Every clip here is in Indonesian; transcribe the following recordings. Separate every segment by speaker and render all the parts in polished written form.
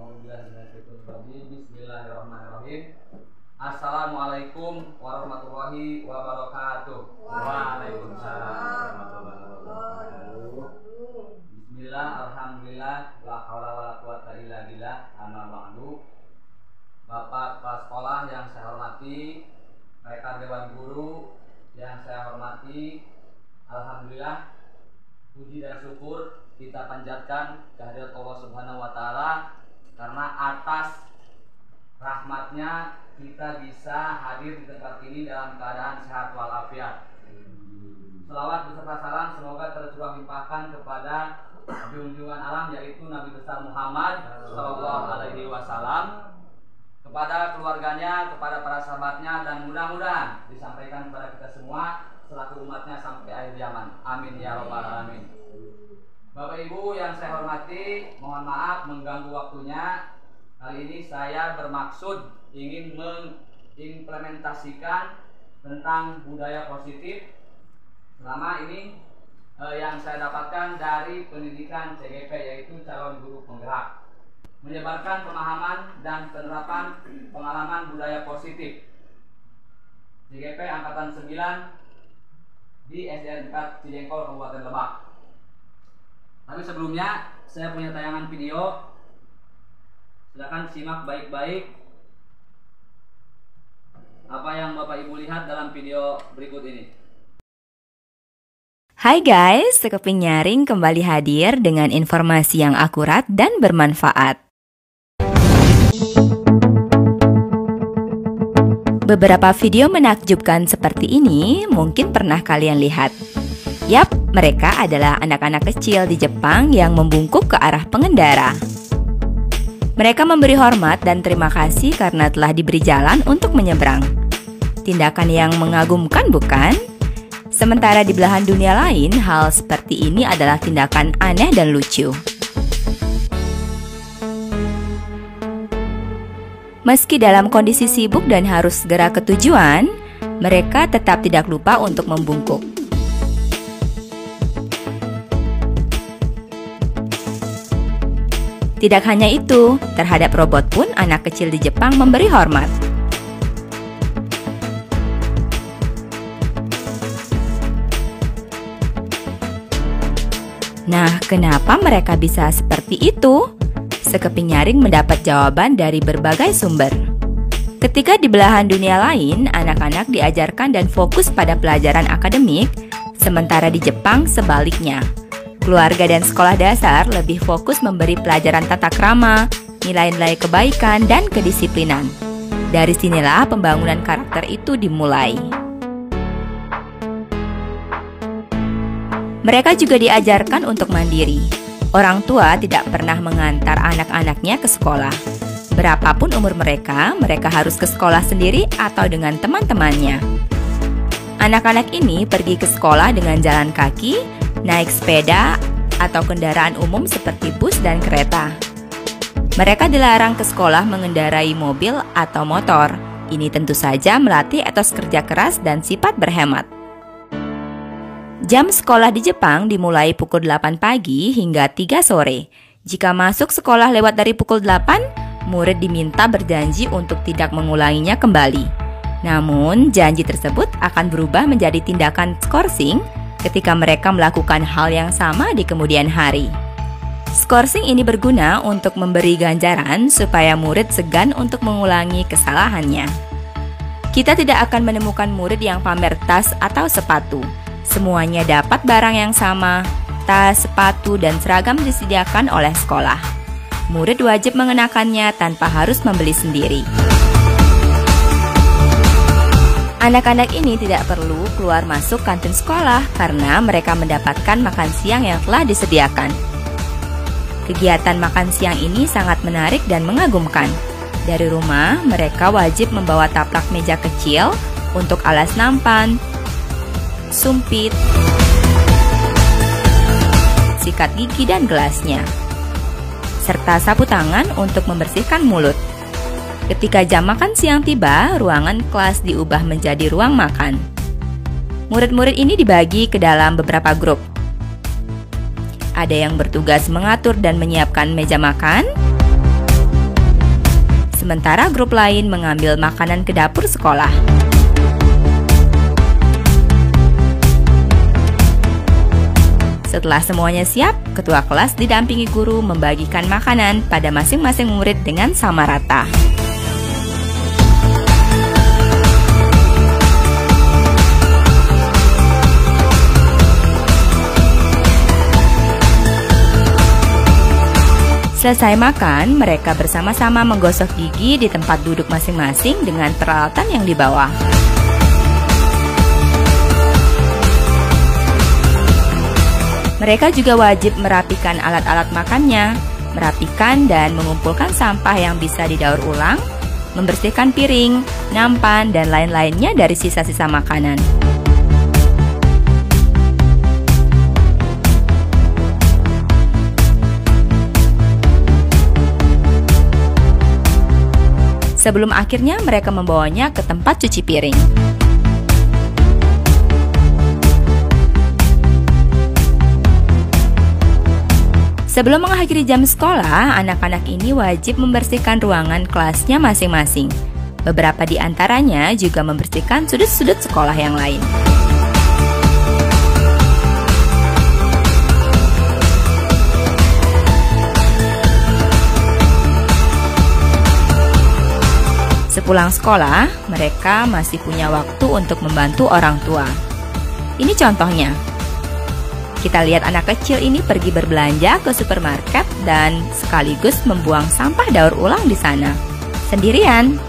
Speaker 1: Bismillahirrahmanirrahim. Assalamualaikum warahmatullahi wabarakatuh.
Speaker 2: Waalaikumsalam warahmatullahi wabarakatuh.
Speaker 1: Bismillah, alhamdulillah, la haula wala quwata illa billah, amma ba'du. Bapak kepala sekolah yang saya hormati, rekan dewan guru yang saya hormati, alhamdulillah, puji dan syukur kita panjatkan kehadirat Allah Subhanahu wa taala karena atas rahmatnya kita bisa hadir di tempat ini dalam keadaan sehat walafiat. Selawat beserta salam semoga tercurah limpahkan kepada junjungan alam yaitu Nabi besar Muhammad Shallallahu Alaihi Wasallam, kepada keluarganya, kepada para sahabatnya, dan mudah-mudahan disampaikan kepada kita semua selaku umatnya sampai akhir zaman. Amin ya robbal alamin. Bapak Ibu yang saya hormati, mohon maaf mengganggu waktunya. Kali ini saya bermaksud ingin mengimplementasikan tentang budaya positif selama ini yang saya dapatkan dari pendidikan CGP, yaitu calon guru penggerak, menyebarkan pemahaman dan penerapan pengalaman budaya positif CGP Angkatan 9 di SDN 4 Cijengkol, Kabupaten Lebak. Tapi sebelumnya saya punya tayangan video. Silakan simak baik-baik apa yang Bapak Ibu lihat dalam video berikut ini.
Speaker 3: Hai guys, Sekeping Nyaring kembali hadir dengan informasi yang akurat dan bermanfaat. Beberapa video menakjubkan seperti ini mungkin pernah kalian lihat. Yap, mereka adalah anak-anak kecil di Jepang yang membungkuk ke arah pengendara. Mereka memberi hormat dan terima kasih karena telah diberi jalan untuk menyeberang. Tindakan yang mengagumkan, bukan? Sementara di belahan dunia lain, hal seperti ini adalah tindakan aneh dan lucu. Meski dalam kondisi sibuk dan harus segera ke tujuan, mereka tetap tidak lupa untuk membungkuk. Tidak hanya itu, terhadap robot pun anak kecil di Jepang memberi hormat. Nah, kenapa mereka bisa seperti itu? Sekeping Nyaring mendapat jawaban dari berbagai sumber. Ketika di belahan dunia lain, anak-anak diajarkan dan fokus pada pelajaran akademik, sementara di Jepang sebaliknya. Keluarga dan sekolah dasar lebih fokus memberi pelajaran tata krama, nilai-nilai kebaikan, dan kedisiplinan. Dari sinilah pembangunan karakter itu dimulai. Mereka juga diajarkan untuk mandiri. Orang tua tidak pernah mengantar anak-anaknya ke sekolah. Berapapun umur mereka, mereka harus ke sekolah sendiri atau dengan teman-temannya. Anak-anak ini pergi ke sekolah dengan jalan kaki, naik sepeda, atau kendaraan umum seperti bus dan kereta. Mereka dilarang ke sekolah mengendarai mobil atau motor. Ini tentu saja melatih etos kerja keras dan sifat berhemat. Jam sekolah di Jepang dimulai pukul 8 pagi hingga 3 sore. Jika masuk sekolah lewat dari pukul 8, murid diminta berjanji untuk tidak mengulanginya kembali. Namun, janji tersebut akan berubah menjadi tindakan skorsing ketika mereka melakukan hal yang sama di kemudian hari. Skorsing ini berguna untuk memberi ganjaran supaya murid segan untuk mengulangi kesalahannya. Kita tidak akan menemukan murid yang pamer tas atau sepatu. Semuanya dapat barang yang sama, tas, sepatu, dan seragam disediakan oleh sekolah. Murid wajib mengenakannya tanpa harus membeli sendiri. Anak-anak ini tidak perlu keluar masuk kantin sekolah karena mereka mendapatkan makan siang yang telah disediakan. Kegiatan makan siang ini sangat menarik dan mengagumkan. Dari rumah, mereka wajib membawa taplak meja kecil untuk alas nampan, sumpit, sikat gigi dan gelasnya, serta sapu tangan untuk membersihkan mulut. Ketika jam makan siang tiba, ruangan kelas diubah menjadi ruang makan. Murid-murid ini dibagi ke dalam beberapa grup. Ada yang bertugas mengatur dan menyiapkan meja makan, sementara grup lain mengambil makanan ke dapur sekolah. Setelah semuanya siap, ketua kelas didampingi guru membagikan makanan pada masing-masing murid dengan sama rata. Selesai makan, mereka bersama-sama menggosok gigi di tempat duduk masing-masing dengan peralatan yang dibawa. Mereka juga wajib merapikan alat-alat makannya, merapikan dan mengumpulkan sampah yang bisa didaur ulang, membersihkan piring, nampan, dan lain-lainnya dari sisa-sisa makanan. Sebelum akhirnya mereka membawanya ke tempat cuci piring. Sebelum mengakhiri jam sekolah, anak-anak ini wajib membersihkan ruangan kelasnya masing-masing. Beberapa di antaranya juga membersihkan sudut-sudut sekolah yang lain. Sepulang sekolah, mereka masih punya waktu untuk membantu orang tua. Ini contohnya. Kita lihat anak kecil ini pergi berbelanja ke supermarket dan sekaligus membuang sampah daur ulang di sana. Sendirian.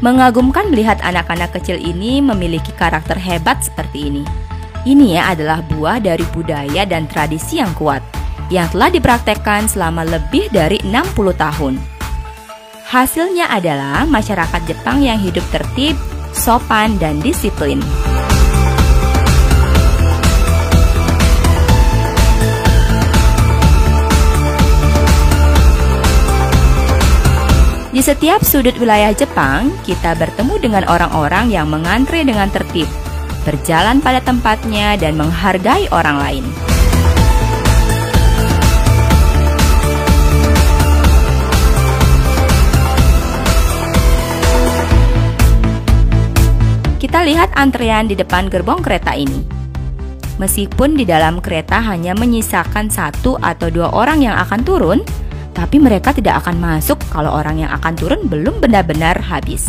Speaker 3: Mengagumkan melihat anak-anak kecil ini memiliki karakter hebat seperti ini. Ini adalah buah dari budaya dan tradisi yang kuat, yang telah dipraktekkan selama lebih dari 60 tahun. Hasilnya adalah masyarakat Jepang yang hidup tertib, sopan, dan disiplin. Di setiap sudut wilayah Jepang, kita bertemu dengan orang-orang yang mengantre dengan tertib, berjalan pada tempatnya, dan menghargai orang lain. Kita lihat antrean di depan gerbong kereta ini. Meskipun di dalam kereta hanya menyisakan 1 atau 2 orang yang akan turun, tapi mereka tidak akan masuk kalau orang yang akan turun belum benar-benar habis.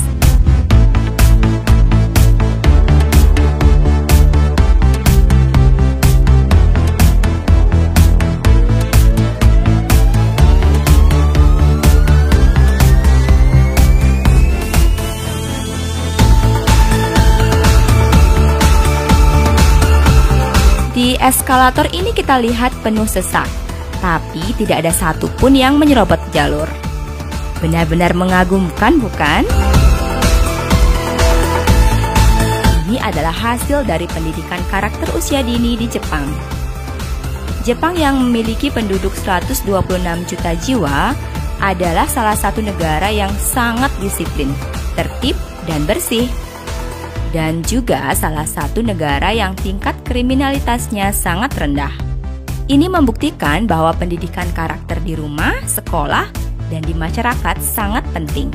Speaker 3: Di eskalator ini kita lihat penuh sesak, tapi tidak ada satupun yang menyerobot jalur. Benar-benar mengagumkan, bukan? Ini adalah hasil dari pendidikan karakter usia dini di Jepang. Jepang yang memiliki penduduk 126 juta jiwa adalah salah satu negara yang sangat disiplin, tertib, dan bersih. Dan juga salah satu negara yang tingkat kriminalitasnya sangat rendah. Ini membuktikan bahwa pendidikan karakter di rumah, sekolah, dan di masyarakat sangat penting.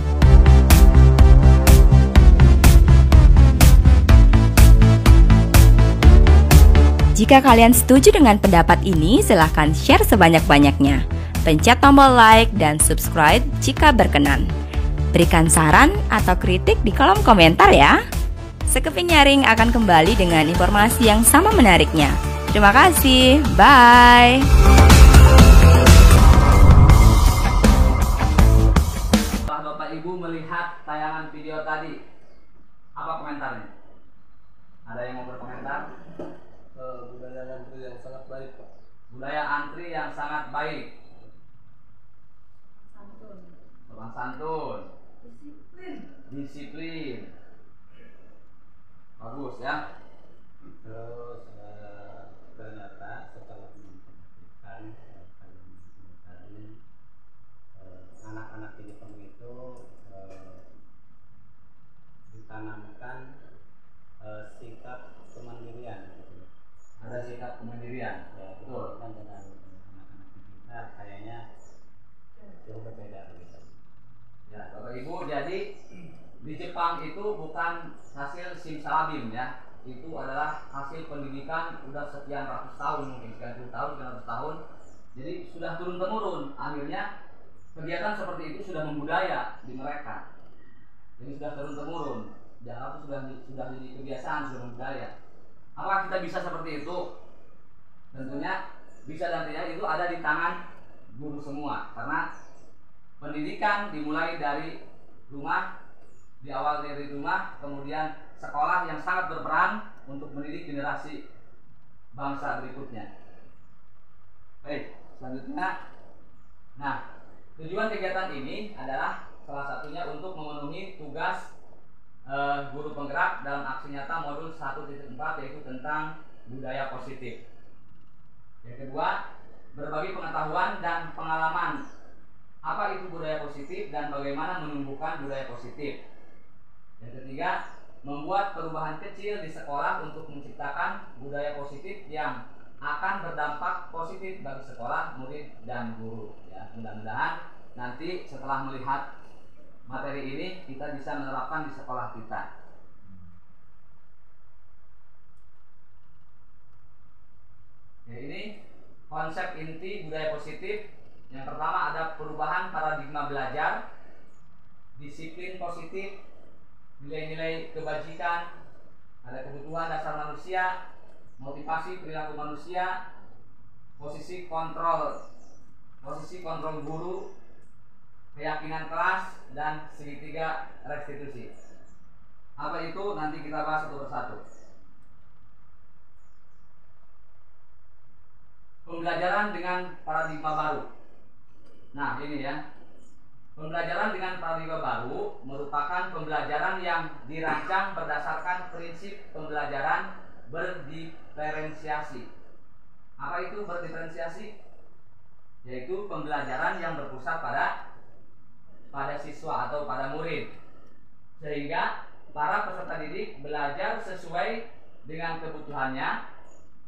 Speaker 3: Jika kalian setuju dengan pendapat ini, silahkan share sebanyak-banyaknya. Pencet tombol like dan subscribe jika berkenan. Berikan saran atau kritik di kolom komentar ya. Sekeping Nyaring akan kembali dengan informasi yang sama menariknya. Terima kasih, bye.
Speaker 1: Setelah Bapak Ibu melihat tayangan video tadi, apa komentarnya? Ada yang mau berkomentar?
Speaker 2: Budaya antri yang sangat baik, Pak.
Speaker 1: Budaya antri yang sangat baik.
Speaker 4: Santun.
Speaker 1: Sopan santun.
Speaker 4: Disiplin.
Speaker 1: Disiplin. Bagus ya.
Speaker 2: Terus ternyata
Speaker 4: setelah memperhatikan tadi anak-anak di Jepang itu ditanamkan sikap kemandirian gitu.
Speaker 1: Ada sikap kemandirian,
Speaker 4: Ya,
Speaker 1: betul.
Speaker 4: kan dengan anak-anak di kita kayaknya jauh berbeda gitu.
Speaker 1: Ya, Bapak Ibu, jadi di Jepang itu bukan hasil simsalabim ya. Itu adalah hasil pendidikan udah sekian ratus tahun, mungkin sekian puluh tahun, sekian ratus tahun. Jadi sudah turun temurun. Akhirnya kegiatan seperti itu sudah membudaya di mereka. Jadi sudah turun temurun. Jangan sudah jadi kebiasaan, sudah membudaya. Apakah kita bisa seperti itu? Tentunya bisa, dan tidak itu ada di tangan guru semua. Karena pendidikan dimulai dari rumah, di awal dari rumah, kemudian sekolah yang sangat berperan untuk mendidik generasi bangsa berikutnya. Baik, selanjutnya. Nah, tujuan kegiatan ini adalah salah satunya untuk memenuhi tugas guru penggerak dalam aksi nyata modul 1.4, yaitu tentang budaya positif. Yang kedua, berbagi pengetahuan dan pengalaman apa itu budaya positif dan bagaimana menumbuhkan budaya positif. Yang ketiga, membuat perubahan kecil di sekolah untuk menciptakan budaya positif yang akan berdampak positif bagi sekolah, murid, dan guru. Ya, mudah-mudahan nanti setelah melihat materi ini kita bisa menerapkan di sekolah kita. Ya, ini konsep inti budaya positif. Yang pertama ada perubahan paradigma belajar, disiplin positif, nilai-nilai kebajikan, ada kebutuhan dasar manusia, motivasi perilaku manusia, posisi kontrol guru, keyakinan kelas, dan segitiga restitusi. Apa itu? Nanti kita bahas satu persatu. Pembelajaran dengan paradigma baru. Nah, ini ya. Pembelajaran dengan paradigma baru merupakan pembelajaran yang dirancang berdasarkan prinsip pembelajaran berdiferensiasi. Apa itu berdiferensiasi? Yaitu pembelajaran yang berpusat pada siswa atau pada murid, sehingga para peserta didik belajar sesuai dengan kebutuhannya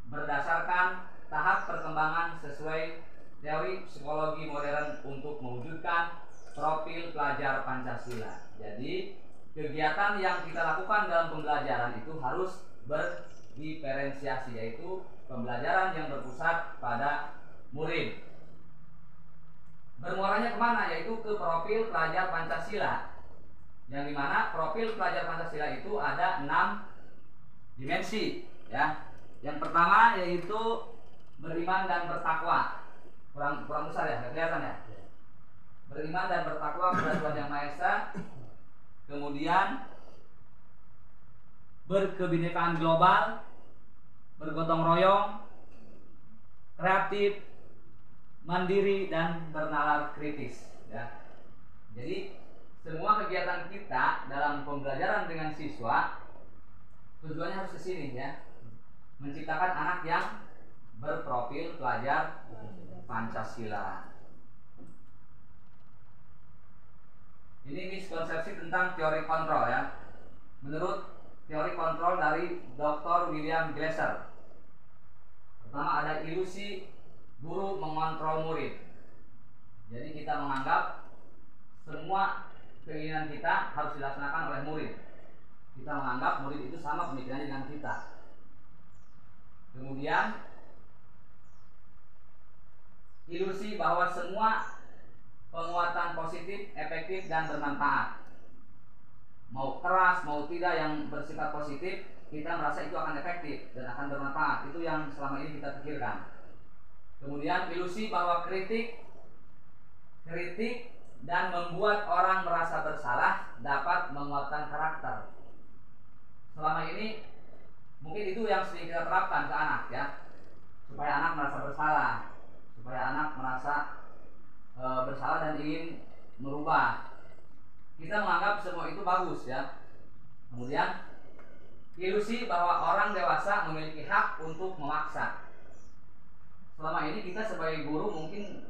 Speaker 1: berdasarkan tahap perkembangan sesuai teori psikologi modern untuk mewujudkan profil pelajar Pancasila. Jadi kegiatan yang kita lakukan dalam pembelajaran itu harus berdiferensiasi, yaitu pembelajaran yang berpusat pada murid. Bermuaranya kemana? Yaitu ke profil pelajar Pancasila, yang dimana profil pelajar Pancasila itu ada 6 dimensi ya. Yang pertama yaitu beriman dan bertakwa. Kurang besar ya, nggak kelihatan ya. Beriman dan bertakwa kepada Tuhan Yang Maha Esa. Kemudian berkebinekaan global, bergotong royong, kreatif, mandiri, dan bernalar kritis ya. Jadi semua kegiatan kita dalam pembelajaran dengan siswa tujuannya harus ke sini ya. Menciptakan anak yang berprofil pelajar Pancasila. Ini miskonsepsi tentang teori kontrol ya. Menurut teori kontrol dari Dr. William Glasser, pertama ada ilusi guru mengontrol murid. Jadi kita menganggap semua keinginan kita harus dilaksanakan oleh murid. Kita menganggap murid itu sama pemikirannya dengan kita. Kemudian ilusi bahwa semua penguatan positif, efektif, dan bermanfaat, mau keras mau tidak, yang bersifat positif kita merasa itu akan efektif dan akan bermanfaat. Itu yang selama ini kita pikirkan. Kemudian ilusi bahwa kritik dan membuat orang merasa bersalah dapat menguatkan karakter. Selama ini mungkin itu yang sering kita terapkan ke anak ya, supaya anak merasa bersalah, supaya anak merasa bersalah dan ingin merubah. Kita menganggap semua itu bagus ya. Kemudian ilusi bahwa orang dewasa memiliki hak untuk memaksa. selama ini kita sebagai guru mungkin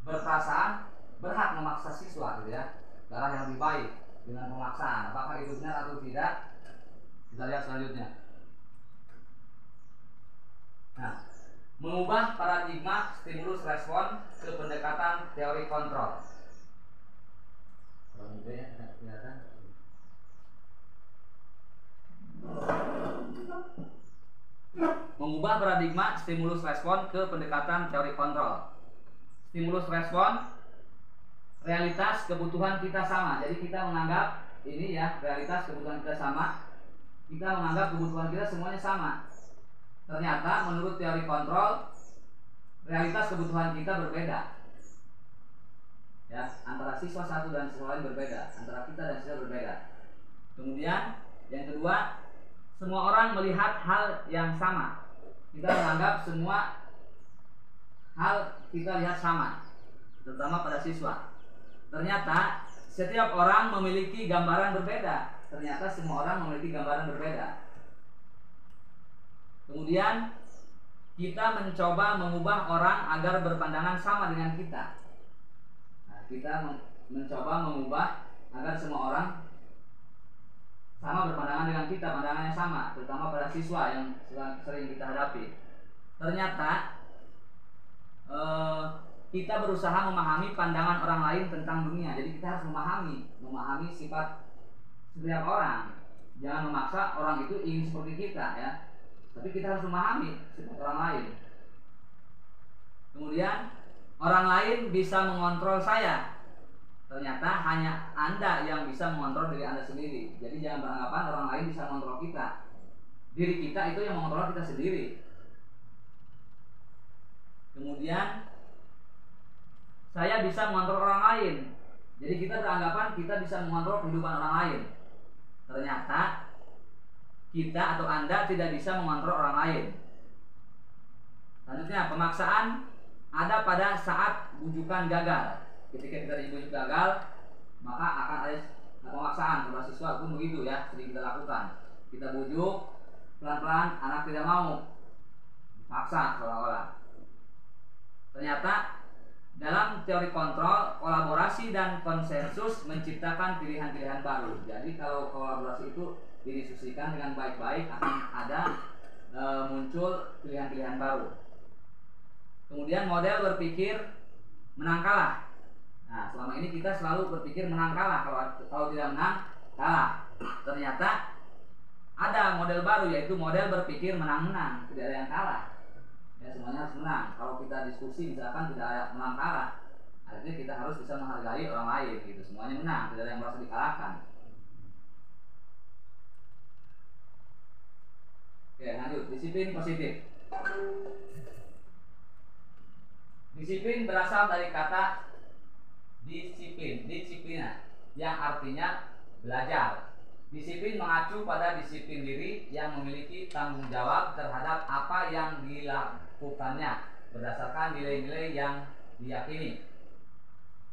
Speaker 1: berperasaan berhak memaksa siswa gitu ya ke arah yang lebih baik dengan pemaksaan. Apakah itu benar atau tidak? Kita lihat selanjutnya. Nah, mengubah paradigma stimulus respon ke pendekatan teori kontrol. Mengubah paradigma stimulus respon ke pendekatan teori kontrol. Stimulus respon, realitas kebutuhan kita sama. Jadi kita menganggap ini ya, realitas kebutuhan kita sama. Kita menganggap kebutuhan kita semuanya sama. Ternyata menurut teori kontrol, realitas kebutuhan kita berbeda. Ya, antara siswa satu dan siswa lain berbeda, antara kita dan siswa berbeda. Kemudian yang kedua, semua orang melihat hal yang sama. Kita menganggap semua hal kita lihat sama, terutama pada siswa. Ternyata setiap orang memiliki gambaran berbeda. Ternyata semua orang memiliki gambaran berbeda. Kemudian kita mencoba mengubah orang agar berpandangan sama dengan kita. Nah, kita mencoba mengubah agar semua orang sama berpandangan dengan kita, pandangannya sama, terutama pada siswa yang sering kita hadapi. Ternyata kita berusaha memahami pandangan orang lain tentang dunia. Jadi kita harus memahami sifat setiap orang. Jangan memaksa orang itu ingin seperti kita ya. Tapi kita harus memahami sifat orang lain. Kemudian orang lain bisa mengontrol saya. Ternyata hanya Anda yang bisa mengontrol diri Anda sendiri. Jadi jangan beranggapan orang lain bisa mengontrol kita. Diri kita itu yang mengontrol kita sendiri. Kemudian saya bisa mengontrol orang lain. Jadi kita beranggapan kita bisa mengontrol kehidupan orang lain. Ternyata kita atau Anda tidak bisa mengontrol orang lain. Selanjutnya, pemaksaan ada pada saat bujukan gagal. Ketika kita dibujuk gagal, maka akan ada pemaksaan. Kepada siswa pun begitu ya, sering kita lakukan. Kita bujuk, pelan-pelan anak tidak mau, paksa seolah-olah. Ternyata dalam teori kontrol, kolaborasi dan konsensus menciptakan pilihan-pilihan baru. Jadi kalau kolaborasi itu didiskusikan dengan baik-baik, akan ada muncul pilihan-pilihan baru. Kemudian model berpikir menang kalah. Nah, selama ini kita selalu berpikir menang kalah. Kalau tidak menang, kalah. Ternyata ada model baru, yaitu model berpikir menang-menang. Tidak ada yang kalah. Ya, semuanya harus menang. Kalau kita diskusi misalkan tidak ada menang kalah, artinya kita harus bisa menghargai orang lain gitu. Semuanya menang, tidak ada yang merasa dikalahkan. Oke, lanjut. Disiplin positif. Disiplin berasal dari kata disiplina, yang artinya belajar. Disiplin mengacu pada disiplin diri yang memiliki tanggung jawab terhadap apa yang dilakukannya berdasarkan nilai-nilai yang diyakini.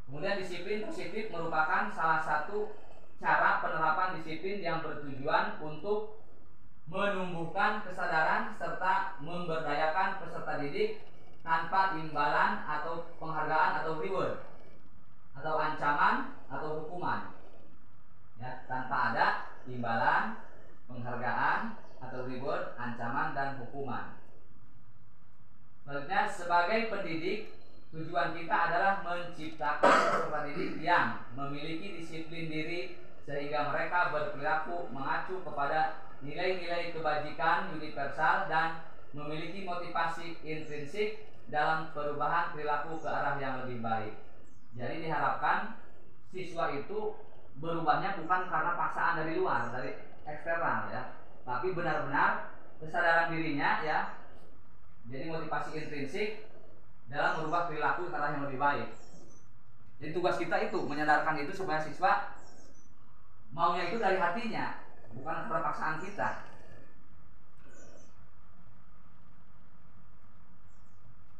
Speaker 1: Kemudian disiplin positif merupakan salah satu cara penerapan disiplin yang bertujuan untuk menumbuhkan kesadaran serta memberdayakan peserta didik tanpa imbalan atau penghargaan atau reward atau ancaman atau hukuman, ya, tanpa ada imbalan, penghargaan atau reward, ancaman dan hukuman. Selanjutnya, sebagai pendidik, tujuan kita adalah menciptakan peserta didik yang memiliki disiplin diri sehingga mereka berperilaku mengacu kepada nilai-nilai kebajikan universal dan memiliki motivasi intrinsik dalam perubahan perilaku ke arah yang lebih baik. Jadi diharapkan siswa itu berubahnya bukan karena paksaan dari luar, dari eksternal ya, tapi benar-benar kesadaran dirinya ya. Jadi motivasi intrinsik dalam merubah perilaku ke arah yang lebih baik. Jadi tugas kita itu menyadarkan itu supaya siswa maunya itu dari hatinya, bukan karena paksaan kita.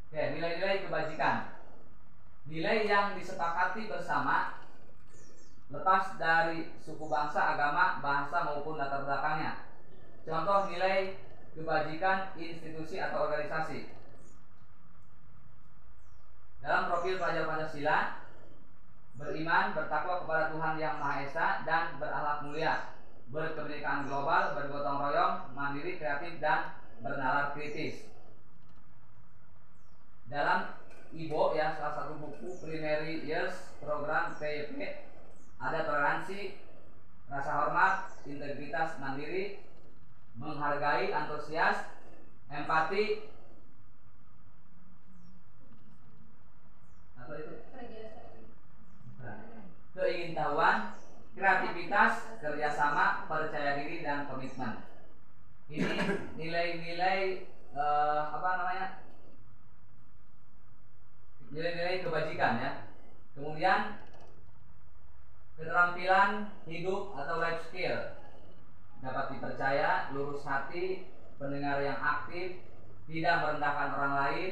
Speaker 1: Oke, nilai-nilai kebajikan. Nilai yang disepakati bersama lepas dari suku bangsa, agama, bahasa maupun latar belakangnya. Contoh nilai kebajikan institusi atau organisasi. wakil pelajar Pancasila, beriman, bertakwa kepada Tuhan Yang Maha Esa, dan berakhlak mulia, berkebinekaan global, bergotong royong, mandiri, kreatif, dan bernalar kritis. Dalam IBO ya, salah satu buku Primary Years Program PYP, ada toleransi, rasa hormat, integritas, mandiri, menghargai, antusias, empati, apa itu? Keingintahuan, kreativitas, kerjasama, percaya diri, dan komitmen. Ini nilai-nilai nilai-nilai kebajikan ya. Kemudian keterampilan hidup atau life skill, dapat dipercaya, lurus hati, pendengar yang aktif, tidak merendahkan orang lain,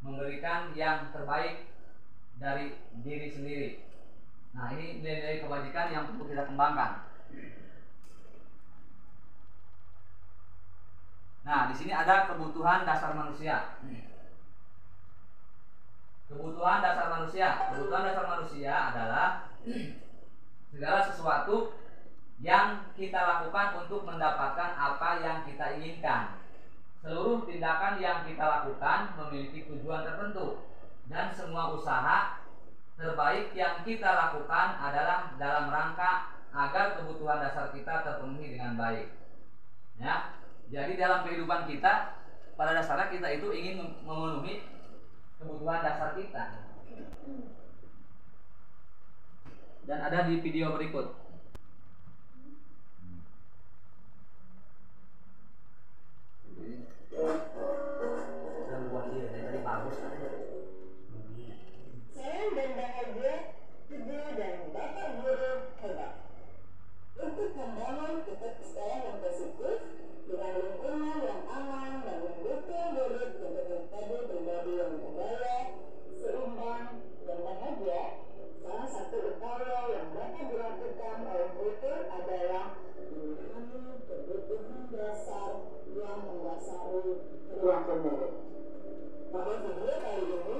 Speaker 1: memberikan yang terbaik dari diri sendiri. Nah, ini nilai-nilai kebajikan yang perlu kita kembangkan. Nah, di sini ada kebutuhan dasar manusia. Kebutuhan dasar manusia. Kebutuhan dasar manusia adalah segala sesuatu yang kita lakukan untuk mendapatkan apa yang kita inginkan. Seluruh tindakan yang kita lakukan memiliki tujuan tertentu, dan semua usaha terbaik yang kita lakukan adalah dalam rangka agar kebutuhan dasar kita terpenuhi dengan baik. Ya, jadi dalam kehidupan kita, pada dasarnya kita itu ingin memenuhi kebutuhan dasar kita. Dan ada di video berikut.
Speaker 4: Dan buat dia dari bagus kan.
Speaker 5: Saya dan bahagia, ibu dan bapak guru hebat. Untuk membangun titik sekolah yang positif dengan lingkungan yang aman dan mendukung murid untuk menjadi pribadi yang berdaya, seimbang, dan bahagia, salah satu upaya yang dapat dilakukan oleh guru adalah memahami kebutuhan dasar yang mendasari perilaku murid. Pada video kali ini,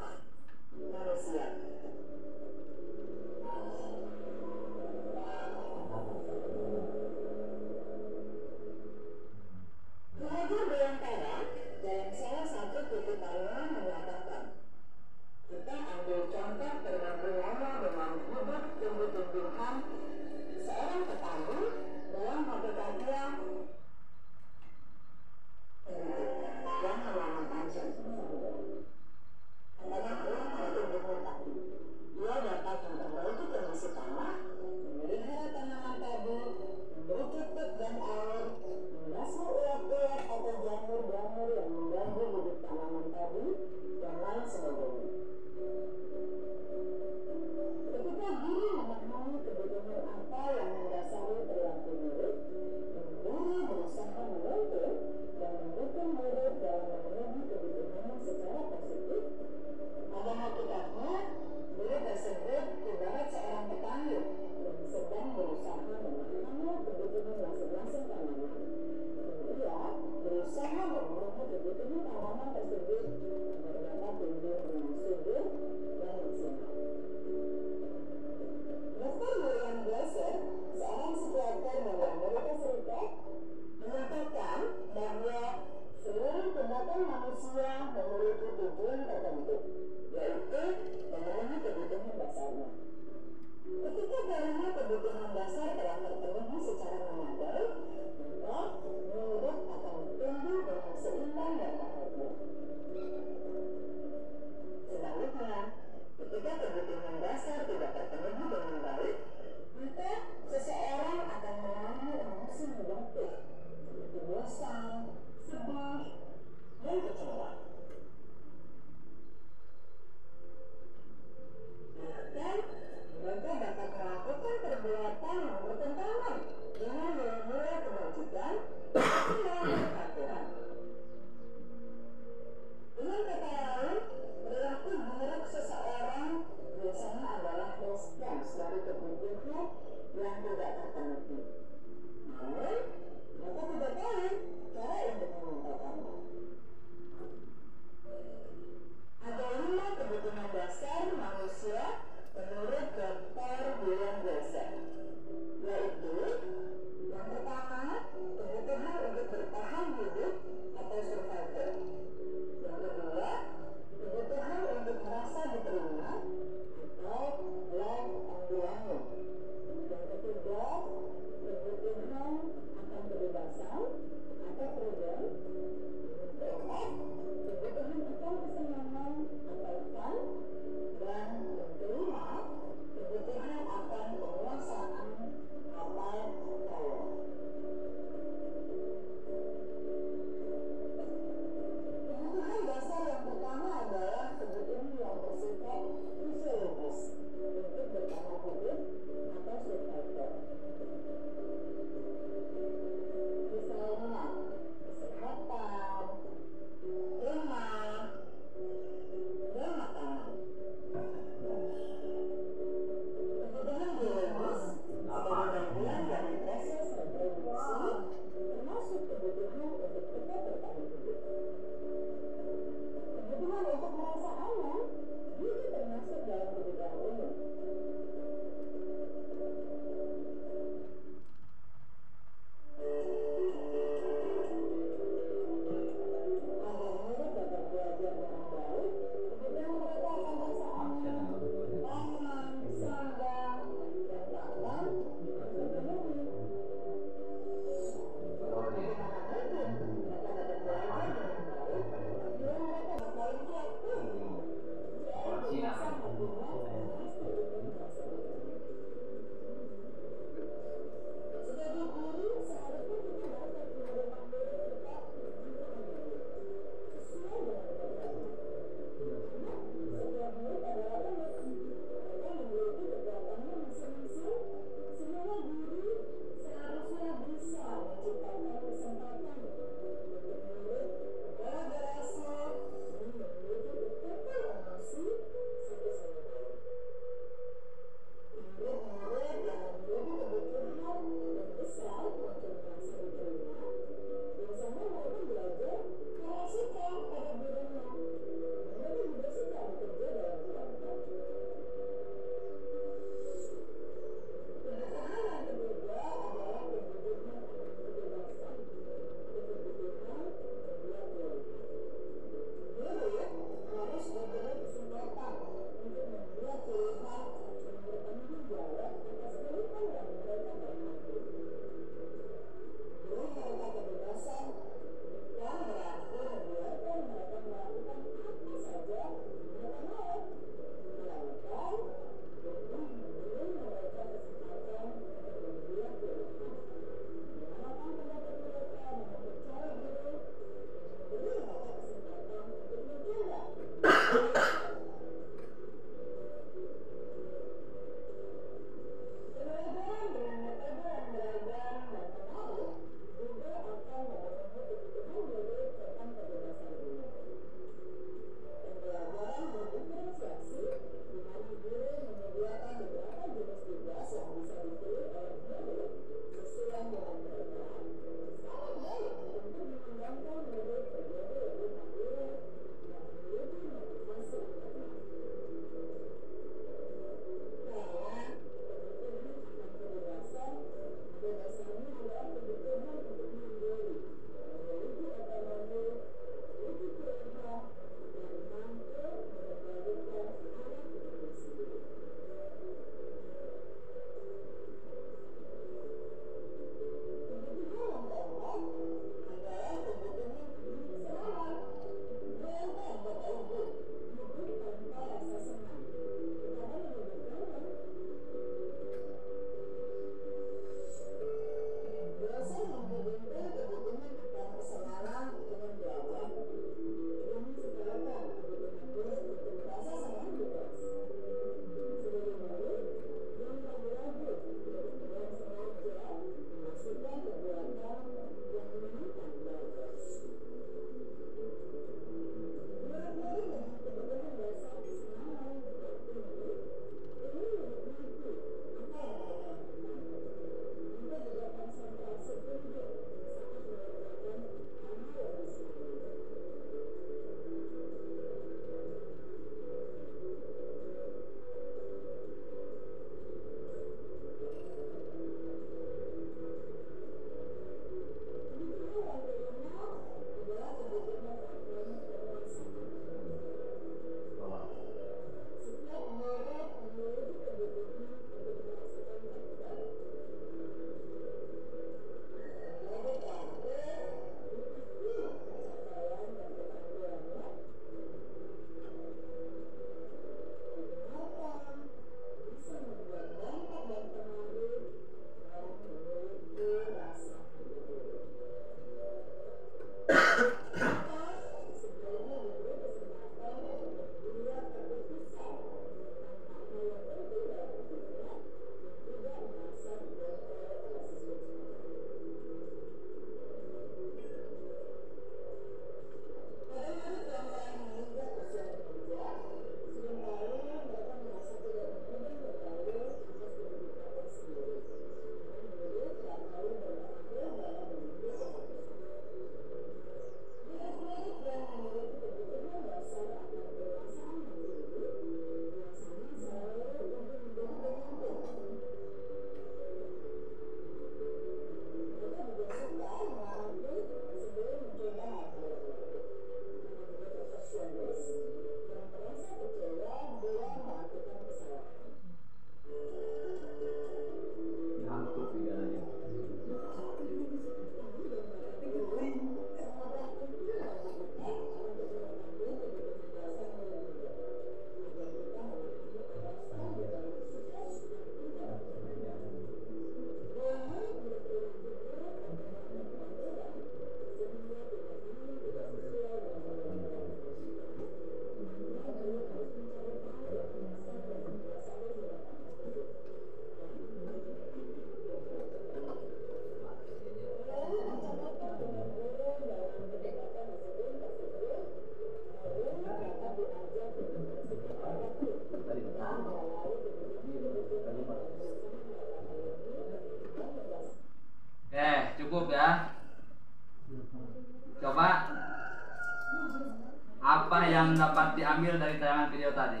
Speaker 1: apa yang dapat diambil dari tayangan video tadi?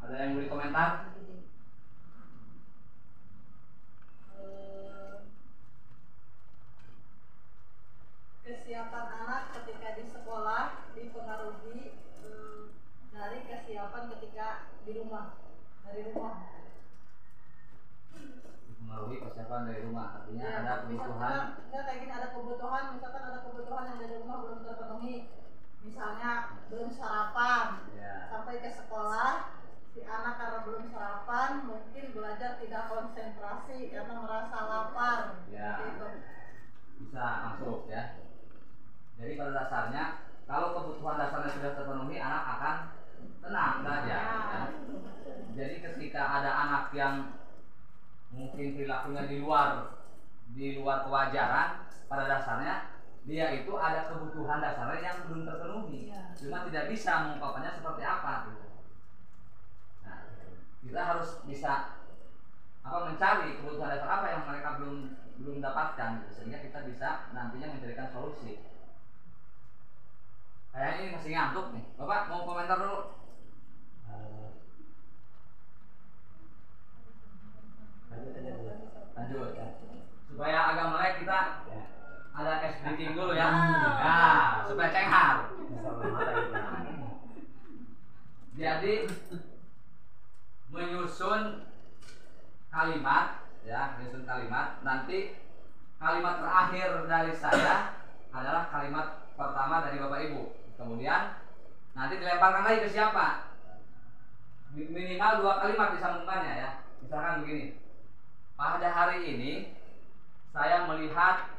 Speaker 1: Ada yang beri komentar?
Speaker 6: Kesiapan anak ketika di sekolah dipengaruhi dari kesiapan ketika di rumah, dari rumah.
Speaker 1: Dipengaruhi kesiapan dari rumah, artinya
Speaker 6: Ya,
Speaker 1: ada kebutuhan.
Speaker 6: misalkan kayak gini, ada kebutuhan, misalkan ada kebutuhan yang dari rumah belum terpenuhi, misalnya belum sarapan,
Speaker 1: Ya.
Speaker 6: sampai ke sekolah si anak karena belum sarapan mungkin belajar tidak konsentrasi karena merasa lapar.
Speaker 1: Ya.
Speaker 6: Gitu.
Speaker 1: Bisa masuk ya. Jadi pada dasarnya kalau kebutuhan dasarnya sudah terpenuhi, anak akan tenang saja. Ya. Jadi ketika ada anak yang mungkin perilakunya di luar kewajaran, pada dasarnya dia itu ada kebutuhan dasarnya yang belum terpenuhi, cuma tidak bisa mengungkapkannya seperti apa gitu. Nah, kita harus bisa mencari kebutuhan dasar apa yang mereka belum dapatkan gitu, sehingga kita bisa nantinya mencarikan solusi. Kayaknya ini masih ngantuk nih. Bapak mau komentar dulu? Lanjut. Supaya agak melek kita ada es breaking dulu ya. Nah, supaya cenghar. Jadi menyusun kalimat ya, menyusun kalimat. Nanti kalimat terakhir dari saya adalah kalimat pertama dari Bapak Ibu. Kemudian nanti dilemparkan lagi ke siapa? Minimal 2 kalimat disambungkannya ya. Misalkan begini. Pada hari ini saya melihat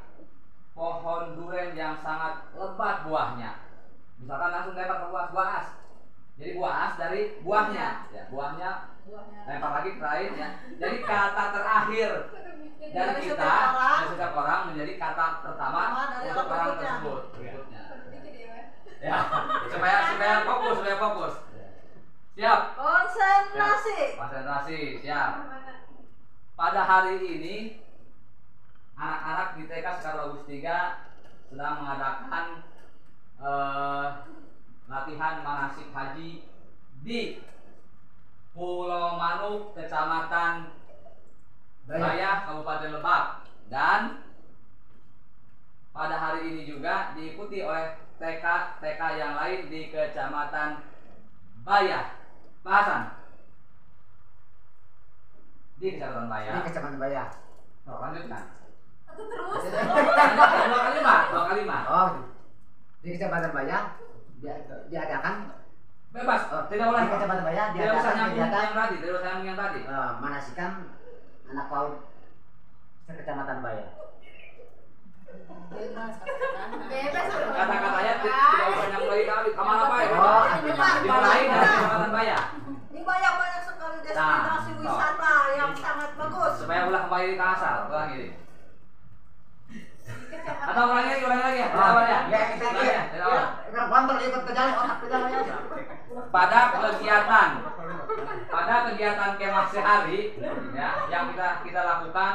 Speaker 1: pohon duren yang sangat lebat buahnya. Misalkan langsung lempar ke buah-buah. Jadi buah dari buahnya, ya buahnya lempar lagi ke lain ya. Jadi kata terakhir dari kita, dari setiap orang menjadi kata pertama untuk orang tersebut. Berikutnya. Ya, supaya fokus. Siap. Konsentrasi, siap. Pada hari ini anak-anak di TK Sekarang Bagus 3 sedang mengadakan latihan manasik haji di Pulau Manuk, Kecamatan Bayah, Kabupaten Lebak, dan pada hari ini juga diikuti oleh TK yang lain di Kecamatan Bayah. Pak Hasan, di Kecamatan Bayah. Oh, lanjutkan.
Speaker 6: Terus
Speaker 1: Dua kalimat.
Speaker 7: Oh, di Kecamatan Bayah diadakan
Speaker 1: Bebas, tidak
Speaker 7: di
Speaker 1: boleh.
Speaker 7: Kecamatan Bayah
Speaker 1: Tidak usah
Speaker 7: diadakan
Speaker 1: nyambung
Speaker 7: kegiatan
Speaker 1: yang tadi, tidak usah nyambung yang tadi.
Speaker 7: manasikan anak PAUD Kecamatan Bayah.
Speaker 6: bebas
Speaker 1: Kata-katanya tidak usah nyambung lagi kali. Kemana Pak?
Speaker 7: Oh,
Speaker 1: Dimulai dari Kecamatan Bayah.
Speaker 6: Ini banyak sekali destinasi wisata yang sangat bagus.
Speaker 1: Supaya ulah kembali ke asal, ulang ini. Atau ulangi lagi ya. Awal ya. Dari awal.
Speaker 7: Kontrol ikut ke jalan otak ke jalan.
Speaker 1: Pada kegiatan kemah sehari ya yang kita lakukan,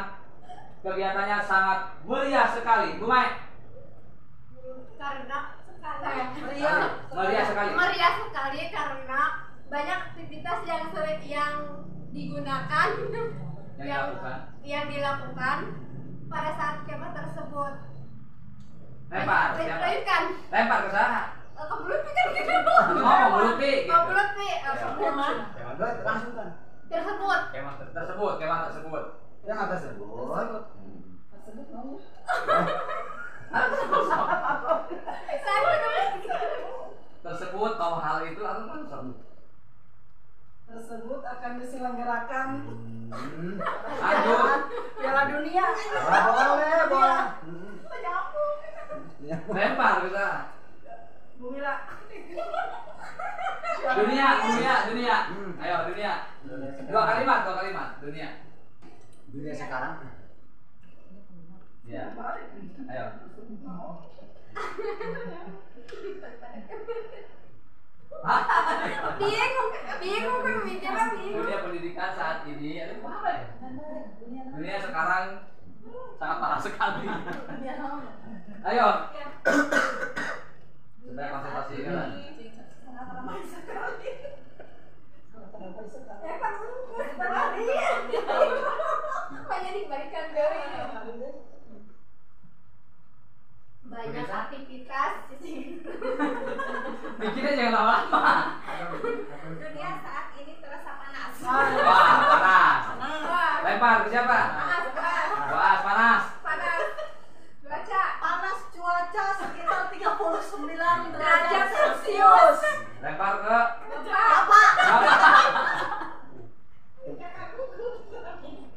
Speaker 1: kegiatannya sangat meriah sekali. Bu Mai,
Speaker 8: Karena
Speaker 1: meriah sekali.
Speaker 8: meriah sekali karena banyak aktivitas yang digunakan yang dilakukan pada saat kemah tersebut.
Speaker 1: Lempar,
Speaker 8: Kan
Speaker 1: lempar ke sana.
Speaker 8: kebelut kan gitu.
Speaker 1: Ngomong Lutfi.
Speaker 8: Kebelut
Speaker 7: Langsung kan.
Speaker 8: tersebut.
Speaker 1: Kemah tersebut.
Speaker 7: Yang atas tersebut.
Speaker 1: Tersebut bahwa hal itu atau tersebut.
Speaker 6: Tersebut akan diselenggarakan
Speaker 1: Lanjut.
Speaker 6: Piala Dunia.
Speaker 7: Boleh.
Speaker 1: Lempar bisa.
Speaker 6: Bu Mila.
Speaker 1: Dunia. Ayo dunia. Dua kalimat. Dunia.
Speaker 7: Dunia sekarang.
Speaker 1: Ya. Ayo.
Speaker 8: bingung pemikiran bingung.
Speaker 1: Dunia pendidikan saat ini, aduh apa ya? Dunia sekarang sangat parah sekali. Ayo, supaya konsentrasi kan.
Speaker 8: Banyak dibalikan dari banyak aktivitas.
Speaker 1: Mikirnya jangan lama-lama.
Speaker 8: Dunia saat ini terasa panas.
Speaker 1: Wah, panas. Lempar ke siapa? Wah, panas.
Speaker 8: Panas. Cuaca
Speaker 6: Panas cuaca sekitar 39
Speaker 8: derajat Celcius.
Speaker 1: Lempar ke
Speaker 6: Apa?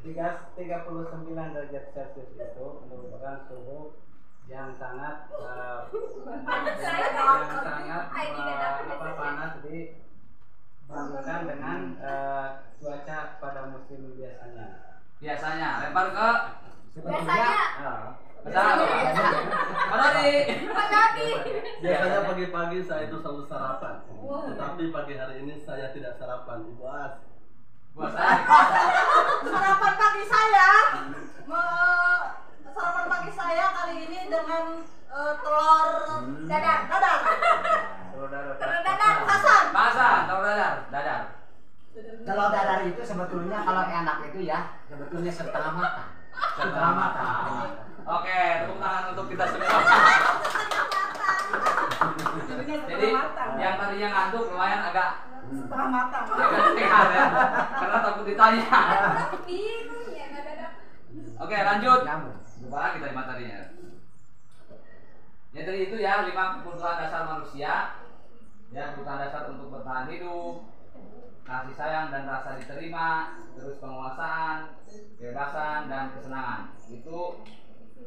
Speaker 4: 39 derajat Celcius itu merupakan suhu yang sangat panas dibandingkan dengan cuaca pada musim biasanya.
Speaker 1: biasanya. Lempar ke
Speaker 8: biasanya
Speaker 1: Pak Dodi.
Speaker 2: Biasanya pagi-pagi saya itu selalu sarapan. Tetapi pagi hari ini saya tidak sarapan. Ibu As.
Speaker 1: Buat saya.
Speaker 6: Sarapan pagi saya sarapan pagi saya kali ini dengan telur
Speaker 8: dadar.
Speaker 1: Telur
Speaker 8: dadar.
Speaker 6: Hasan.
Speaker 1: telur dadar.
Speaker 7: Kalau dadar itu sebetulnya kalau enak itu ya sebetulnya setengah matang. Setengah matang.
Speaker 1: Oke, tepuk tangan untuk kita semua. Jadi yang tadinya ngantuk lumayan agak
Speaker 6: Setengah matang.
Speaker 1: sehat ya, karena takut ditanya.
Speaker 8: Bingung ya dadar.
Speaker 1: Oke, lanjut.
Speaker 7: Nyamuk.
Speaker 1: Lupa lagi tadi materinya. Ya tadi itu ya 5 kebutuhan dasar manusia. Ya, kebutuhan dasar untuk bertahan hidup, kasih sayang dan rasa diterima, terus penguasaan, kebebasan dan kesenangan. Itu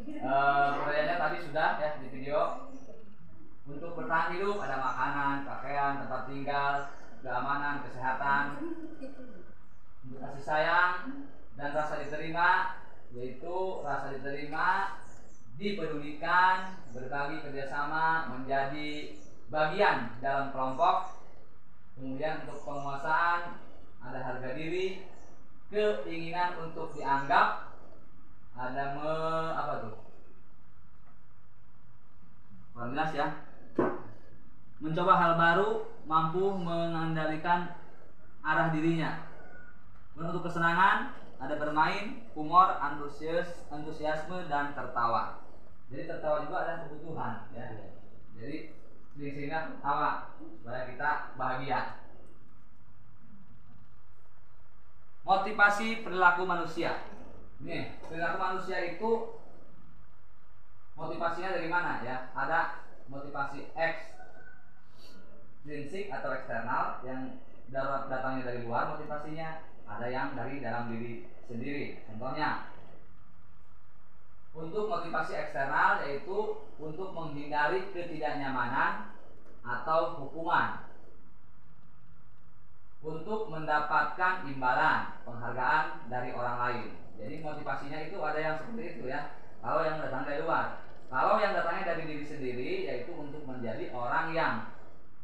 Speaker 1: pertanyaannya tadi sudah ya di video. Untuk bertahan hidup ada makanan, pakaian, tempat tinggal, keamanan, kesehatan. Untuk kasih sayang dan rasa diterima, yaitu rasa diterima, dipedulikan, berbagi kerjasama, menjadi bagian dalam kelompok. Kemudian untuk penguasaan ada harga diri, keinginan untuk dianggap, ada apa tuh? Kurang jelas ya. Mencoba hal baru, mampu mengendalikan arah dirinya. Kemudian untuk kesenangan ada bermain, humor, antusiasme dan tertawa. Jadi tertawa juga ada kebutuhan ya. Jadi sering-seringnya tawa supaya kita bahagia. Motivasi perilaku manusia. Nih, perilaku manusia itu motivasinya dari mana ya? Ada motivasi ekstrinsik atau eksternal yang datangnya dari luar motivasinya, ada yang dari dalam diri sendiri. Contohnya, untuk motivasi eksternal yaitu untuk menghindari ketidaknyamanan atau hukuman, untuk mendapatkan imbalan, penghargaan dari orang lain. Jadi motivasinya itu ada yang seperti itu ya. Kalau yang datang dari luar, kalau yang datangnya dari diri sendiri yaitu untuk menjadi orang yang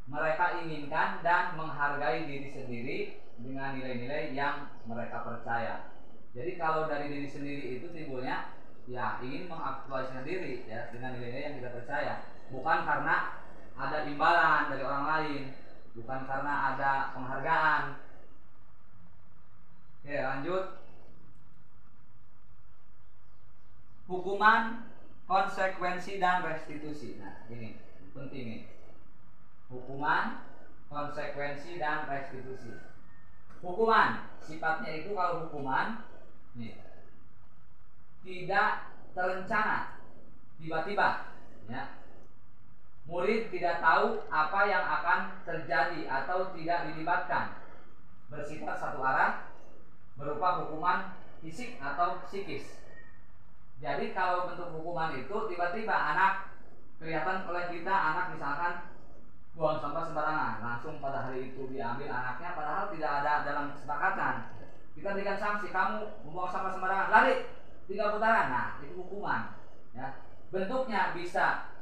Speaker 1: mereka inginkan dan menghargai diri sendiri dengan nilai-nilai yang mereka percaya. Jadi kalau dari diri sendiri itu timbulnya ya ingin mengaktualisasikan diri ya dengan nilai-nilai yang kita percaya, bukan karena ada imbalan dari orang lain, bukan karena ada penghargaan. Oke, lanjut. Hukuman, konsekuensi dan restitusi. Nah, ini penting nih. Hukuman, konsekuensi dan restitusi. Hukuman sifatnya itu kalau hukuman nih tidak terencana, tiba-tiba ya. Murid tidak tahu apa yang akan terjadi atau tidak dilibatkan, bersifat satu arah, berupa hukuman fisik atau psikis. Jadi kalau bentuk hukuman itu tiba-tiba anak kelihatan oleh kita, anak misalkan buang sampah sembarangan, langsung pada hari itu diambil anaknya, padahal tidak ada dalam kesepakatan. Kita berikan sanksi, kamu membuang sampah sembarangan, lari 3 putaran. Nah, itu hukuman. Ya. Bentuknya bisa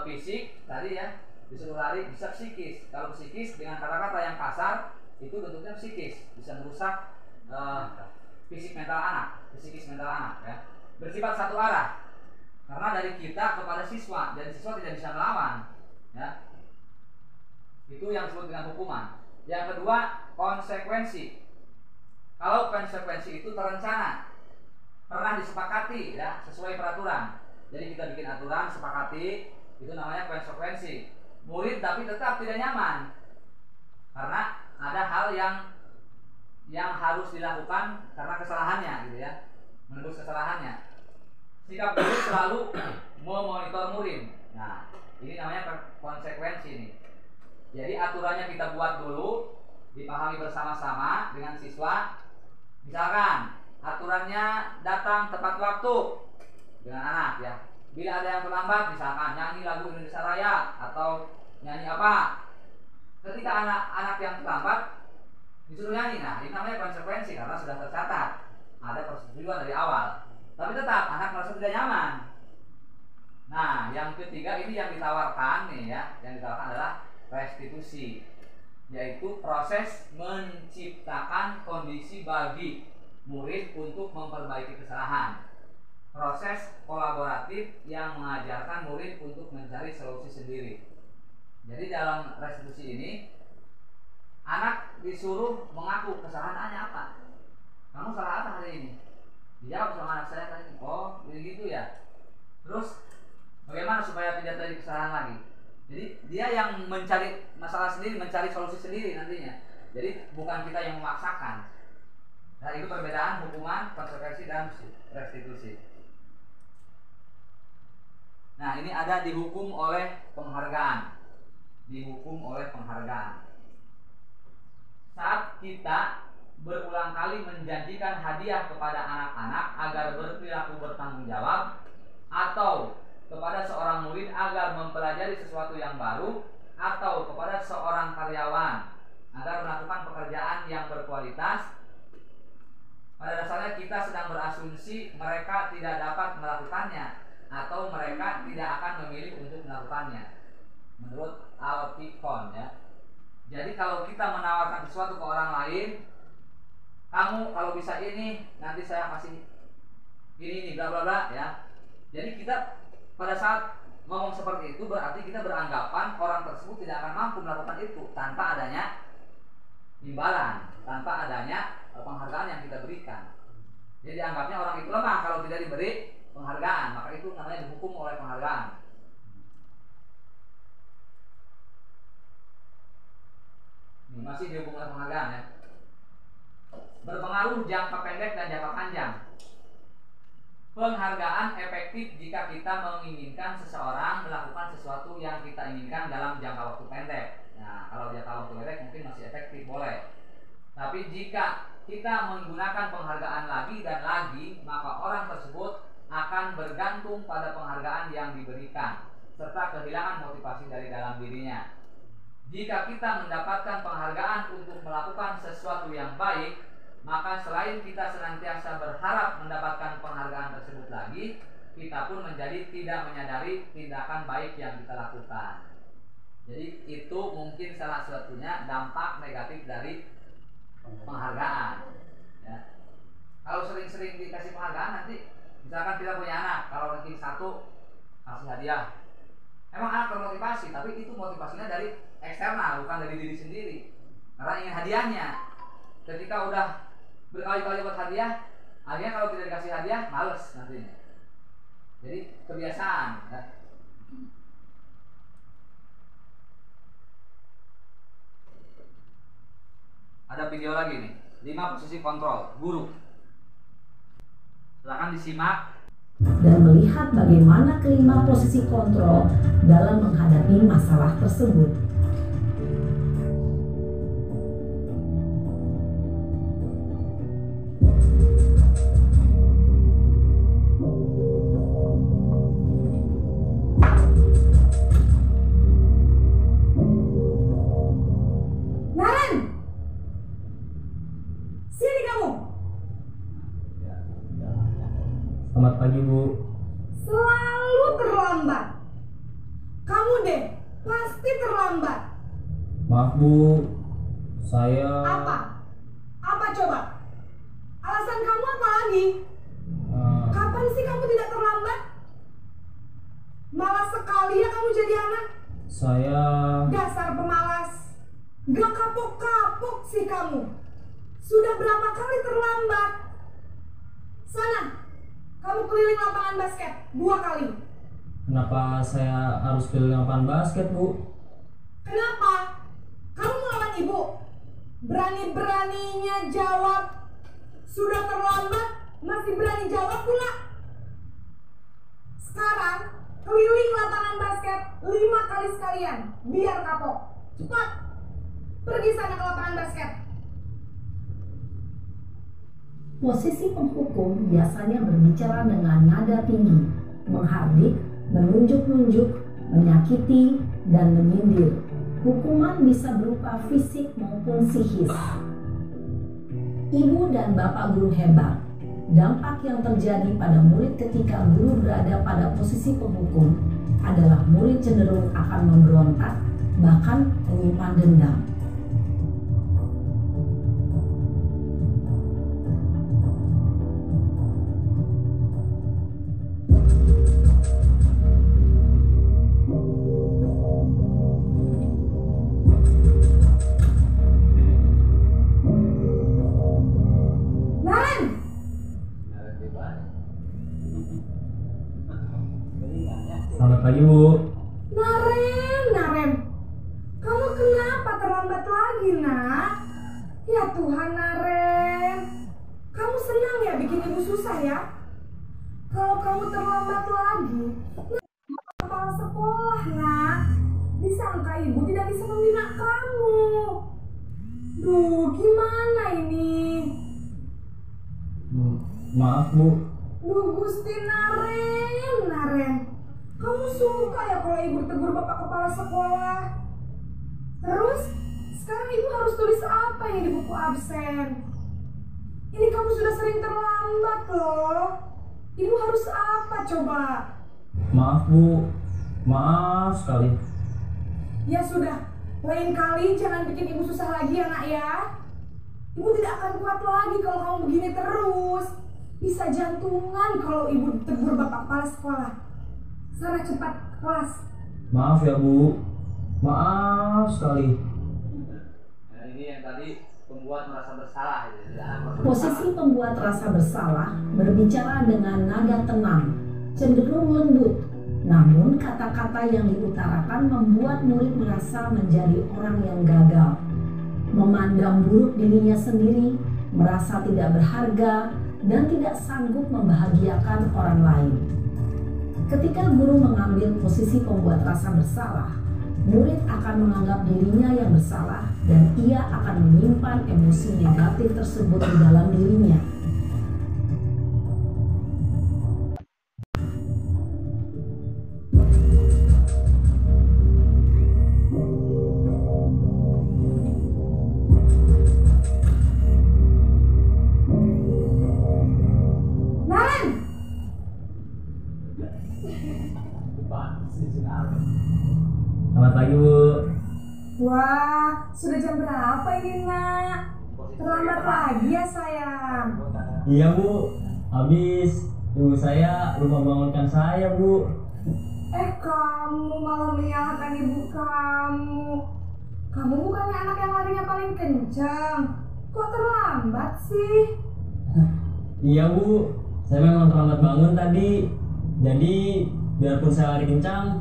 Speaker 1: fisik tadi ya, disuruh lari bisa psikis. Kalau psikis dengan kata-kata yang kasar itu bentuknya psikis, bisa merusak psikis mental anak ya. Bersifat satu arah karena dari kita kepada siswa dan siswa tidak bisa melawan ya. Itu yang disebut dengan hukuman. Yang kedua, konsekuensi. Kalau konsekuensi itu terencana, pernah disepakati ya, sesuai peraturan. Jadi kita bikin aturan, sepakati, itu namanya konsekuensi. Murid tapi tetap tidak nyaman karena ada hal yang harus dilakukan karena kesalahannya gitu ya, menebus kesalahannya. Sikap guru selalu memonitor murid. Nah, ini namanya konsekuensi nih. Jadi aturannya kita buat dulu, dipahami bersama-sama dengan siswa. Misalkan aturannya datang tepat waktu dengan anak ya. Bila ada yang terlambat, misalkan nyanyi lagu Indonesia Raya atau nyanyi apa, ketika anak-anak yang terlambat disuruh nyanyi, nah ini namanya konsekuensi karena sudah tercatat, ada persetujuan dari awal. Tapi tetap anak merasa tidak nyaman. Nah, yang ketiga ini yang ditawarkan nih ya, yang ditawarkan adalah restitusi, yaitu proses menciptakan kondisi bagi murid untuk memperbaiki kesalahan. Proses kolaboratif yang mengajarkan murid untuk mencari solusi sendiri. Jadi dalam restitusi ini anak disuruh mengaku kesalahannya apa. Kamu salah apa hari ini? Dijawab sama anak saya tadi. Oh, begitu ya. Terus bagaimana supaya tidak terjadi kesalahan lagi? Jadi dia yang mencari masalah sendiri, mencari solusi sendiri nantinya. Jadi bukan kita yang memaksakan. Nah, itu perbedaan hukuman, konsekuensi dan restitusi. Nah, ini ada dihukum oleh penghargaan. Dihukum oleh penghargaan. Saat kita berulang kali menjanjikan hadiah kepada anak-anak agar berperilaku bertanggung jawab, atau kepada seorang murid agar mempelajari sesuatu yang baru, atau kepada seorang karyawan agar melakukan pekerjaan yang berkualitas, pada dasarnya kita sedang berasumsi mereka tidak dapat melakukannya atau mereka tidak akan memilih untuk melakukannya. Menurut Alpicon ya. Jadi kalau kita menawarkan sesuatu ke orang lain, kamu kalau bisa ini, nanti saya kasih ini bla bla bla ya. Jadi kita pada saat ngomong seperti itu berarti kita beranggapan orang tersebut tidak akan mampu melakukan itu tanpa adanya imbalan, tanpa adanya penghargaan yang kita berikan. Jadi dianggapnya orang itu lemah kalau tidak diberi penghargaan, maka itu namanya dihukum oleh penghargaan. Ini masih dihukum oleh penghargaan ya. Berpengaruh jangka pendek dan jangka panjang. Penghargaan efektif jika kita menginginkan seseorang melakukan sesuatu yang kita inginkan dalam jangka waktu pendek. Nah, kalau jangka waktu pendek mungkin masih efektif, boleh. Tapi jika kita menggunakan penghargaan lagi dan lagi, maka orang tersebut akan bergantung pada penghargaan yang diberikan, serta kehilangan motivasi dari dalam dirinya. Jika kita mendapatkan penghargaan untuk melakukan sesuatu yang baik, maka selain kita senantiasa berharap mendapatkan penghargaan tersebut lagi, kita pun menjadi tidak menyadari tindakan baik yang kita lakukan. Jadi itu mungkin salah satunya dampak negatif dari penghargaan ya. Kalau sering-sering dikasih penghargaan, nanti misalkan kita punya anak, kalau ranking 1 kasih hadiah, emang anak termotivasi, tapi itu motivasinya dari eksternal, bukan dari diri sendiri, karena ingin hadiahnya. Ketika udah berkali-kali buat hadiah, akhirnya kalau tidak dikasih hadiah males nantinya. Jadi kebiasaan ya. Ada video lagi nih, 5 posisi kontrol guru. Silahkan disimak
Speaker 9: dan melihat bagaimana kelima posisi kontrol dalam menghadapi masalah tersebut.
Speaker 10: Selamat pagi, Bu.
Speaker 11: Selalu terlambat. Kamu deh, pasti
Speaker 10: pasti terlambat.
Speaker 1: Maaf Bu, saya...
Speaker 10: Apa? Apa coba? Alasan kamu apa lagi? Kapan sih kamu tidak terlambat? Malas sekali ya kamu jadi anak.
Speaker 1: Saya...
Speaker 10: Dasar pemalas. Gak kapok-kapok sih kamu. Sudah berapa kali terlambat? Sana, kamu keliling lapangan basket 2 kali.
Speaker 1: Kenapa saya harus keliling lapangan basket, Bu?
Speaker 10: Kenapa? Kamu melawan ibu? Berani-beraninya jawab. Sudah terlambat, masih berani jawab pula. Sekarang, keliling lapangan basket 5 kali sekalian, biar kapok. Cepat, pergi sana ke lapangan basket.
Speaker 9: Posisi penghukum biasanya berbicara dengan nada tinggi, menghardik, menunjuk-nunjuk, menyakiti, dan menyindir. Hukuman bisa berupa fisik maupun psikis. Ibu dan bapak guru hebat. Dampak yang terjadi pada murid ketika guru berada pada posisi penghukum adalah murid cenderung akan memberontak, bahkan menyimpan dendam.
Speaker 1: Selamat pagi, Bu.
Speaker 10: Naren, kamu kenapa terlambat lagi, nak? Ya Tuhan, Naren, kamu senang ya bikin ibu susah ya? Kalau kamu terlambat lagi, kepala sekolah, nak, disangka ibu tidak bisa membina kamu. Duh, gimana ini?
Speaker 1: Maaf, Bu.
Speaker 10: Duh, Gusti Naren, kamu suka ya kalau ibu tegur bapak kepala sekolah? Terus, sekarang ibu harus tulis apa ini di buku absen? Ini kamu sudah sering terlambat loh. Ibu harus apa coba?
Speaker 1: Maaf, Bu. Maaf sekali.
Speaker 10: Ya sudah, lain kali jangan bikin ibu susah lagi ya, nak ya. Ibu tidak akan kuat lagi kalau kamu begini terus. Bisa jantungan kalau ibu ditegur bapak kepala sekolah. Sana cepat ke kelas.
Speaker 1: Maaf ya, Bu. Maaf sekali.
Speaker 11: Nah, ini yang tadi pembuat merasa bersalah.
Speaker 9: Posisi pembuat rasa bersalah berbicara dengan nada tenang, cenderung lembut. Namun kata-kata yang diutarakan membuat murid merasa menjadi orang yang gagal, memandang buruk dirinya sendiri, merasa tidak berharga, dan tidak sanggup membahagiakan orang lain. Ketika guru mengambil posisi pembuat rasa bersalah, murid akan menganggap dirinya yang bersalah dan ia akan menyimpan emosi negatif tersebut di dalam dirinya.
Speaker 1: Selamat pagi, Bu.
Speaker 10: Wah, sudah jam berapa ini, nak? Terlambat lagi ya, sayang.
Speaker 1: Iya, Bu. Habis ibu saya lupa bangunkan saya, Bu.
Speaker 10: Kamu malah menyalahkan ibu kamu. Kamu bukannya anak yang larinya paling kencang. Kok terlambat sih?
Speaker 1: Iya, Bu. Saya memang terlambat bangun tadi. Jadi, biarpun saya lari kencang,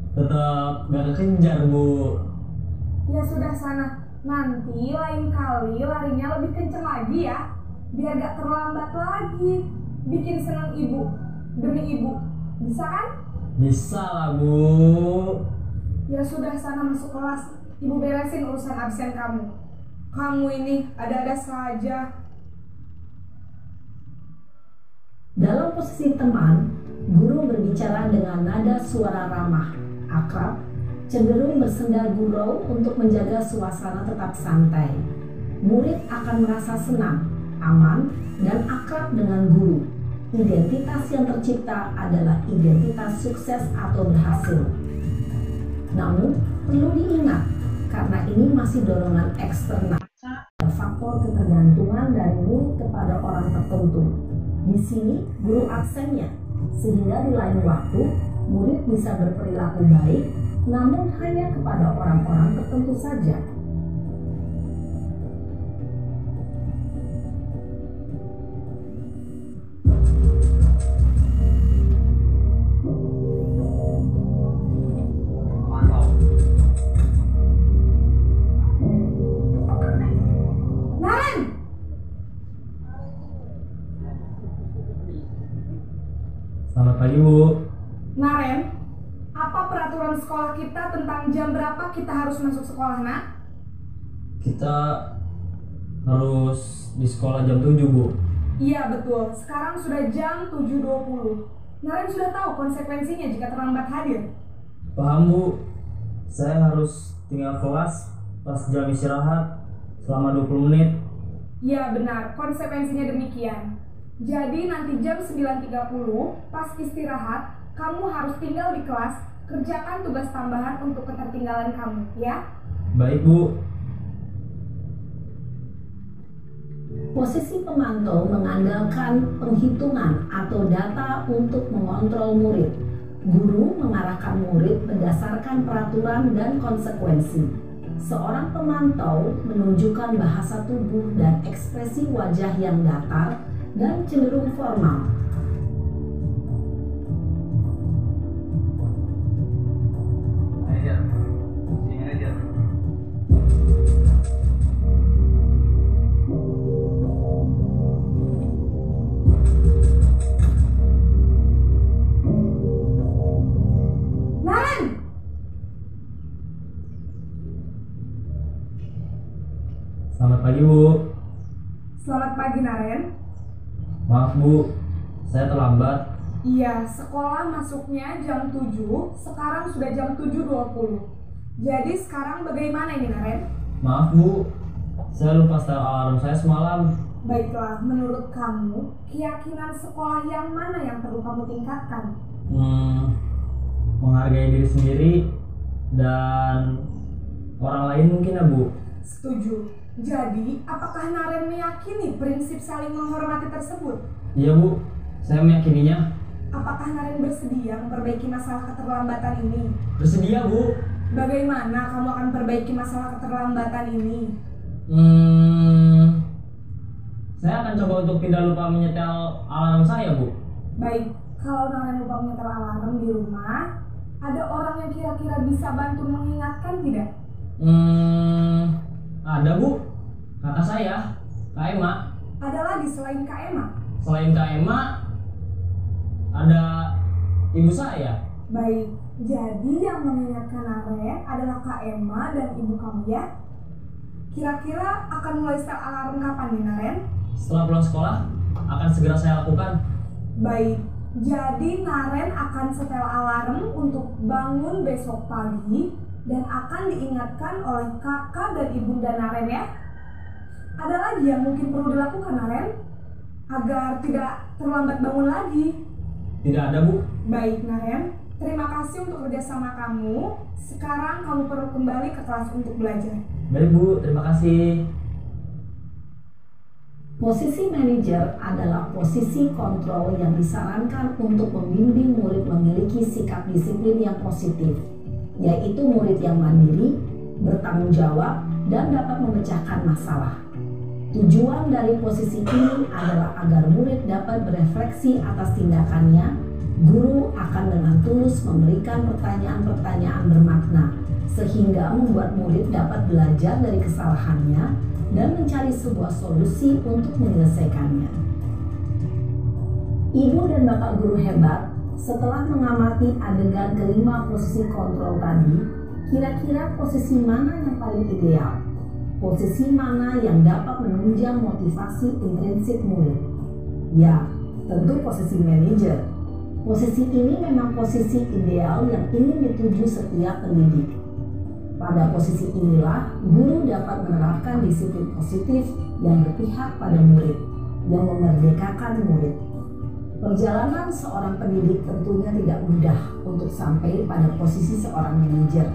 Speaker 1: tetap gak kekejar, Bu.
Speaker 10: Ya sudah sana, nanti lain kali larinya lebih kencang lagi ya, biar gak terlambat lagi. Bikin senang ibu, demi ibu, bisa kan?
Speaker 1: Bisa lah, Bu.
Speaker 10: Ya sudah sana masuk kelas, ibu beresin urusan absen kamu. Kamu ini ada-ada saja.
Speaker 9: Dalam posisi teman, guru berbicara dengan nada suara ramah, akrab, cenderung bersenda gurau untuk menjaga suasana tetap santai. Murid akan merasa senang, aman, dan akrab dengan guru. Identitas yang tercipta adalah identitas sukses atau berhasil. Namun, perlu diingat, karena ini masih dorongan eksternal, ada faktor ketergantungan dari murid kepada orang tertentu. Di sini, guru absennya, sehingga di lain waktu, murid bisa berperilaku baik, namun hanya kepada orang-orang tertentu saja.
Speaker 11: Selamat pagi, Bu.
Speaker 10: Naren, apa peraturan sekolah kita tentang jam berapa kita harus masuk sekolah, Nak?
Speaker 11: Kita harus di sekolah jam 7, Bu.
Speaker 10: Iya, betul. Sekarang sudah jam 7.20. Naren sudah tahu konsekuensinya jika terlambat hadir.
Speaker 11: Paham, Bu. Saya harus tinggal kelas pas jam istirahat selama 20 menit.
Speaker 10: Iya, benar. Konsekuensinya demikian. Jadi nanti jam 9.30 pas istirahat, kamu harus tinggal di kelas, kerjakan tugas tambahan untuk ketertinggalan kamu, ya?
Speaker 11: Baik, Bu.
Speaker 9: Posisi pemantau mengandalkan penghitungan atau data untuk mengontrol murid. Guru mengarahkan murid berdasarkan peraturan dan konsekuensi. Seorang pemantau menunjukkan bahasa tubuh dan ekspresi wajah yang datar dan cenderung formal.
Speaker 11: Selamat pagi, Bu.
Speaker 10: Selamat pagi, Naren.
Speaker 11: Maaf, Bu. Saya terlambat.
Speaker 10: Iya, sekolah masuknya jam 7, sekarang sudah jam 7.20. Jadi sekarang bagaimana ini, Naren?
Speaker 11: Maaf, Bu. Saya lupa setel alarm saya semalam.
Speaker 10: Baiklah, menurut kamu, keyakinan sekolah yang mana yang perlu kamu tingkatkan?
Speaker 11: Menghargai diri sendiri dan orang lain mungkin, ya, Bu.
Speaker 10: Setuju. Jadi, apakah Naren meyakini prinsip saling menghormati tersebut?
Speaker 11: Iya, Bu. Saya meyakininya.
Speaker 10: Apakah Naren bersedia memperbaiki masalah keterlambatan ini?
Speaker 11: Bersedia, Bu.
Speaker 10: Bagaimana kamu akan perbaiki masalah keterlambatan ini?
Speaker 11: Saya akan coba untuk tidak lupa menyetel alarm saya, Bu.
Speaker 10: Baik, kalau Naren lupa menyetel alarm di rumah, ada orang yang kira-kira bisa bantu mengingatkan tidak?
Speaker 11: Ada, Bu. Kakak saya, Kak Emma.
Speaker 10: Ada lagi selain Kak Emma?
Speaker 11: Selain Kak Emma, ada ibu saya.
Speaker 10: Baik, jadi yang mengingatkan Naren adalah Kak Emma dan ibu kamu, ya? Kira-kira akan mulai setel alarm kapan nih, Naren?
Speaker 11: Setelah pulang sekolah, akan segera saya lakukan.
Speaker 10: Baik, jadi Naren akan setel alarm untuk bangun besok pagi dan akan diingatkan oleh kakak dan ibunda Naren, ya. Ada lagi yang mungkin perlu dilakukan, Naren, agar tidak terlambat bangun lagi?
Speaker 11: Tidak ada, Bu.
Speaker 10: Baik, Naren, terima kasih untuk kerjasama kamu. Sekarang kamu perlu kembali ke kelas untuk belajar.
Speaker 11: Baik, Bu. Terima kasih.
Speaker 9: Posisi manajer adalah posisi kontrol yang disarankan untuk membimbing murid memiliki sikap disiplin yang positif, yaitu murid yang mandiri, bertanggung jawab, dan dapat memecahkan masalah. Tujuan dari posisi ini adalah agar murid dapat berefleksi atas tindakannya. Guru akan dengan tulus memberikan pertanyaan-pertanyaan bermakna, sehingga membuat murid dapat belajar dari kesalahannya dan mencari sebuah solusi untuk menyelesaikannya. Ibu dan bapak guru hebat, setelah mengamati adegan kelima posisi kontrol tadi, kira-kira posisi mana yang paling ideal? Posisi mana yang dapat menunjang motivasi intrinsik murid? Ya, tentu posisi manajer. Posisi ini memang posisi ideal yang ingin dituju setiap pendidik. Pada posisi inilah, guru dapat menerapkan disiplin positif yang berpihak pada murid, yang memerdekakan murid. Perjalanan seorang pendidik tentunya tidak mudah untuk sampai pada posisi seorang manajer.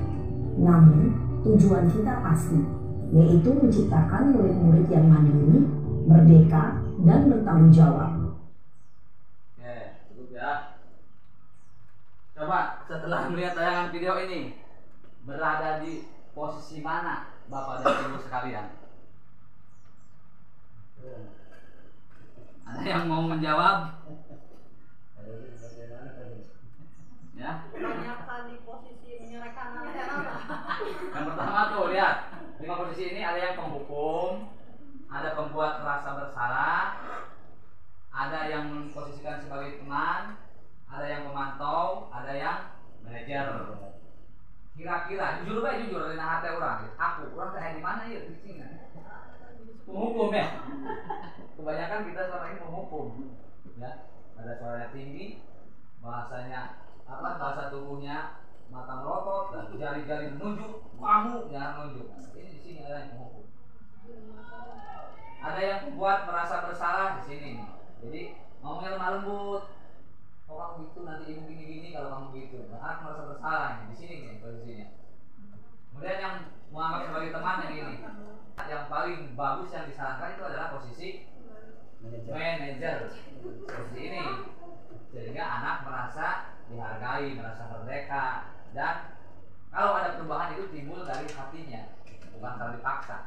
Speaker 9: Namun, tujuan kita pasti, yaitu menciptakan murid-murid yang mandiri, merdeka, dan bertanggung jawab.
Speaker 1: Oke, cukup ya. Coba setelah melihat tayangan video ini, berada di posisi mana Bapak dan Ibu sekalian? Ada yang mau menjawab? Ya.
Speaker 6: Kebanyakan di posisi menyerahkan antena.
Speaker 1: Yang pertama tuh lihat, 5 posisi ini ada yang penghukum, ada pembuat merasa bersalah, ada yang memposisikan sebagai teman, ada yang memantau, ada yang manajer. Kira-kira jujur baik jujur dari hati orang, orang kayak di mana ya di sini? Penghukum ya. Kebanyakan kita selama ini penghukum, ya. Ada suaranya tinggi, bahasanya bahasa tubuhnya mata melotot dan jari-jari menunjuk, kamu jangan menunjuk. Ini di sini ada yang penghukum. Ada yang membuat merasa bersalah di sini. Jadi ngomongnya lemah lembut. Oh kamu gitu nanti ibu gini-gini kalau kamu gitu. Anak merasa bersalah di sini nih posisinya. Kemudian yang menganggap sebagai teman yang ini. Yang paling bagus yang disarankan itu adalah posisi manajer. Seperti ini. Sehingga anak merasa dihargai, merasa merdeka, dan kalau ada perubahan itu timbul dari hatinya, bukan karena dipaksa.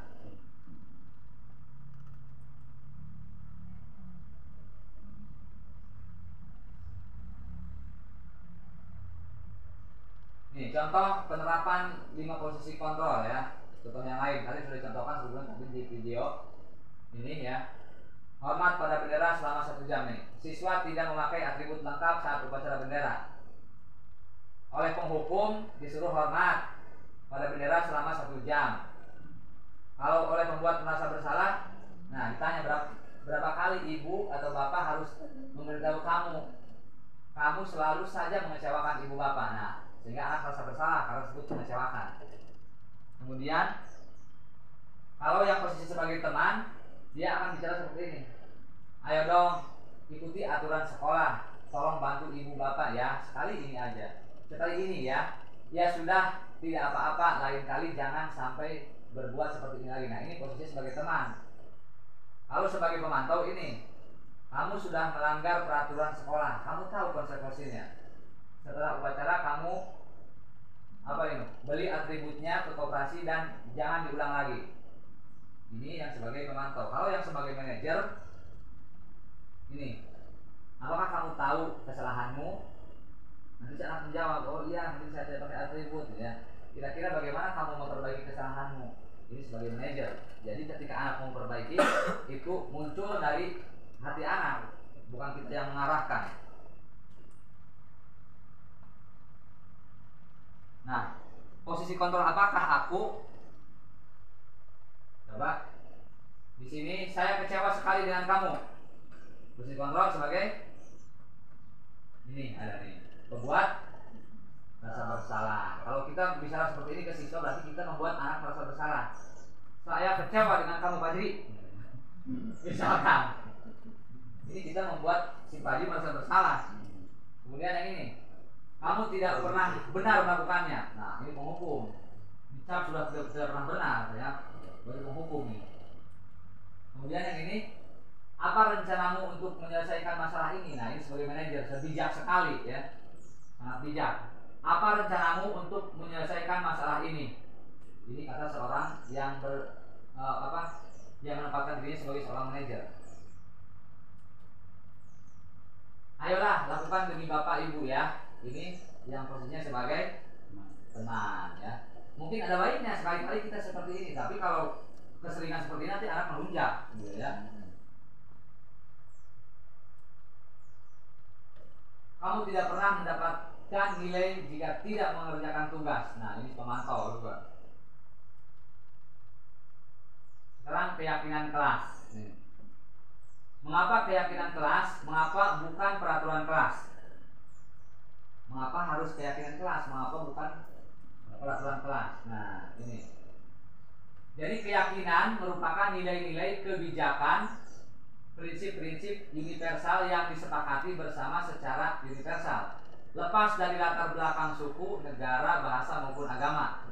Speaker 1: Nih contoh penerapan 5 posisi kontrol ya. Contoh yang lain tadi sudah dicontohkan sebelumnya di video ini ya. Hormat pada bendera selama 1 jam nih. Siswa tidak memakai atribut lengkap saat upacara bendera. Oleh penghukum disuruh hormat pada bendera selama 1 jam. Kalau oleh pembuat merasa bersalah, nah ditanya berapa kali ibu atau bapak harus memberitahu kamu selalu saja mengecewakan ibu bapak. Nah, sehingga anak merasa bersalah karena disebut mengecewakan. Kemudian kalau yang posisi sebagai teman, dia akan bicara seperti ini. Ayo dong, ikuti aturan sekolah. Tolong bantu ibu bapak ya. Sekali ini aja. Sekali ini ya. Ya sudah, tidak apa-apa. Lain kali jangan sampai berbuat seperti ini lagi. Nah ini posisi sebagai teman. Lalu sebagai pemantau ini, kamu sudah melanggar peraturan sekolah. Kamu tahu konsekuensinya. Setelah upacara kamu beli atributnya ke koperasi dan jangan diulang lagi. Ini yang sebagai pemantau. Kalau yang sebagai manajer, ini, apakah kamu tahu kesalahanmu? Nanti saya akan menjawab, oh iya, nanti saya tidak pakai atribut ya. Kira-kira bagaimana kamu memperbaiki kesalahanmu? Ini sebagai manajer. Jadi ketika anak mau memperbaiki, itu muncul dari hati anak, bukan kita yang mengarahkan. Nah, posisi kontrol apakah aku? Coba. Di sini saya kecewa sekali dengan kamu. Posisi kontrol sebagai ini ada nih. Pembuat merasa bersalah. Kalau kita bicara seperti ini ke siswa berarti kita membuat anak merasa bersalah. Saya kecewa dengan kamu Fajri. Misalkan. Ini kita membuat si Fajri merasa bersalah. Kemudian yang ini, kamu tidak pernah benar melakukannya. Nah, ini penghukum. Dicap sudah tidak pernah benar ya. Baru penghukum nih. Kemudian yang ini, apa rencanamu untuk menyelesaikan masalah ini? Nah, ini sebagai manajer sebijak sekali ya. Sangat bijak. Apa rencanamu untuk menyelesaikan masalah ini? Ini kata seorang yang yang menempatkan dirinya sebagai seorang manajer. Ayolah lakukan demi bapak ibu ya. Ini yang posisinya sebagai teman ya. Mungkin ada baiknya sekali-kali kita seperti ini, tapi kalau keseringan seperti ini nanti anak melunjak gitu ya. Kamu tidak pernah mendapatkan nilai jika tidak mengerjakan tugas. Nah, ini pemantau juga. Sekarang keyakinan kelas. Mengapa keyakinan kelas? Mengapa bukan peraturan kelas? Mengapa harus keyakinan kelas? Mengapa bukan peraturan kelas? Nah, ini. Jadi keyakinan merupakan nilai-nilai kebijakan, prinsip-prinsip universal yang disepakati disepakati bersama secara universal, lepas dari latar belakang suku, negara, bahasa maupun agama.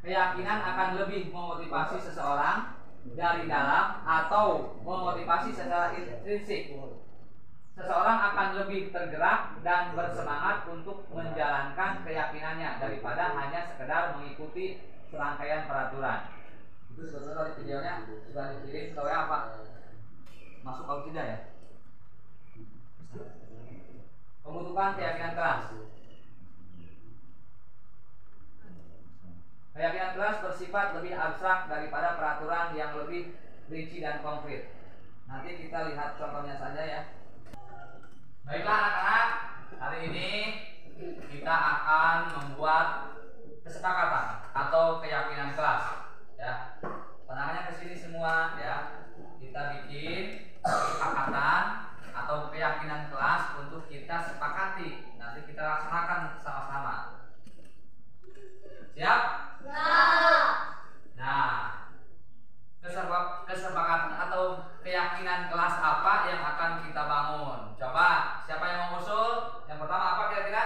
Speaker 1: Keyakinan akan lebih memotivasi seseorang dari dalam atau memotivasi secara intrinsik. Seseorang akan lebih tergerak dan bersemangat untuk menjalankan keyakinannya daripada hanya sekedar mengikuti serangkaian peraturan. Itu sebetulnya dari videonya sudah dikirim ke WA Pak. Masuk kalau tidak ya? Pembentukan keyakinan keras. Keyakinan keras bersifat lebih abstrak daripada peraturan yang lebih rinci dan konkret. Nanti kita lihat contohnya saja ya. Baiklah anak-anak, hari ini kita akan membuat kesepakatan atau keyakinan kelas. Ya, penangannya ke sini semua ya. Kita bikin kesepakatan atau keyakinan kelas untuk kita sepakati. Nanti kita laksanakan sama-sama. Siap? Siap. Nah, kesepakatan atau keyakinan kelas apa yang akan kita bangun? Coba, siapa yang mau usul? Yang pertama apa kira-kira?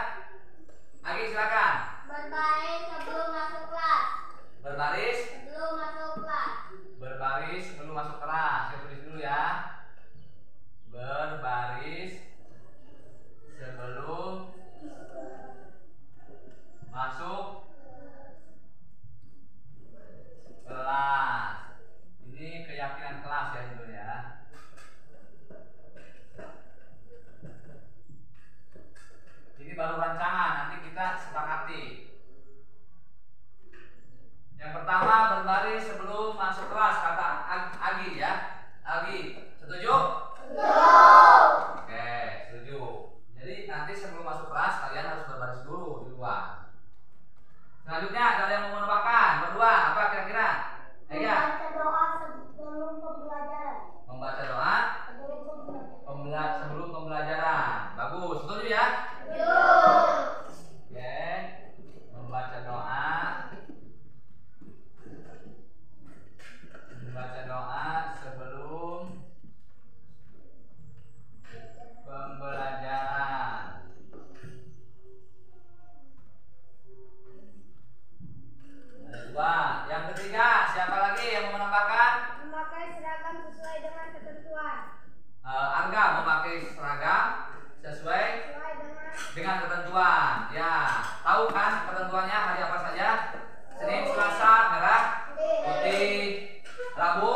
Speaker 1: Agi silakan.
Speaker 8: Berbaris sebelum masuk kelas.
Speaker 1: Berbaris
Speaker 8: Sebelum masuk kelas.
Speaker 1: Berbaris sebelum masuk kelas. Saya tulis dulu ya. Berbaris sebelum masuk kelas. Ini keyakinan kelas ya itu ya. Ini baru rancangan, nanti kita sepakati. Yang pertama berbaris sebelum masuk kelas, kata Agi ya. Agi, setuju? Setuju. Oke, setuju. Jadi nanti sebelum masuk kelas kalian harus berbaris dulu di luar. Selanjutnya ada yang mau menambahkan? Berdua, apa kira-kira?
Speaker 8: Membaca doa sebelum pembelajaran.
Speaker 1: Membaca doa sebelum pembelajaran. Bagus, setuju ya?
Speaker 8: Setuju.
Speaker 1: Oke, membaca doa sebelum pembelajaran. Ada dua. Yang ketiga, siapa lagi yang mau menambahkan?
Speaker 8: Memakai seragam sesuai dengan ketentuan.
Speaker 1: Arga memakai seragam sesuai dengan ketentuan. Ya, tahu kan ketentuannya hari apa saja? Senin, Selasa, merah, putih, Rabu.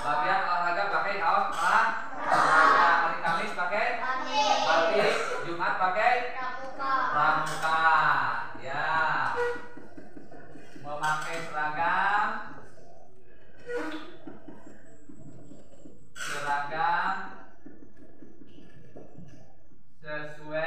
Speaker 1: Bagian olahraga pakai kaos merah. Hari Kamis pakai batik. Jumat pakai pramuka. Ya, memakai seragam sesuai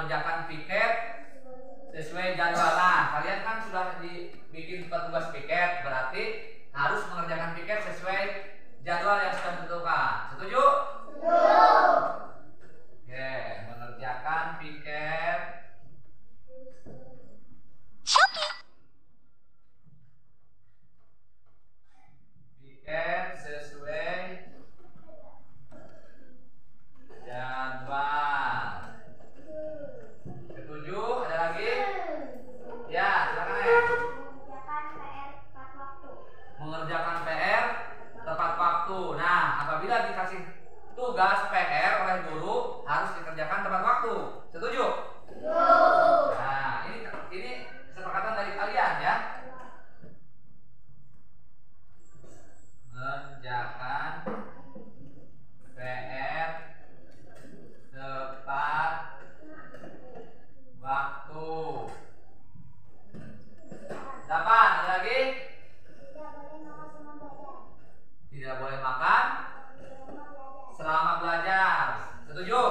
Speaker 1: mengerjakan piket sesuai jadwal. Nah, kalian kan sudah dibikin petugas piket, berarti harus mengerjakan piket sesuai jadwal yang sudah ditentukan. Setuju? Oke, mengerjakan piket sesuai jadwal. Ketujuh, ada lagi? Ya, silakan. Mengerjakan PR tepat waktu. Nah, apabila dikasih tugas PR oleh guru harus dikerjakan tepat waktu. Setuju? Nah, ini kesepakatan dari kalian ya. Mengerjakan PR tepat waktu. 8, ada lagi? Tidak boleh makan selama belajar. Setuju?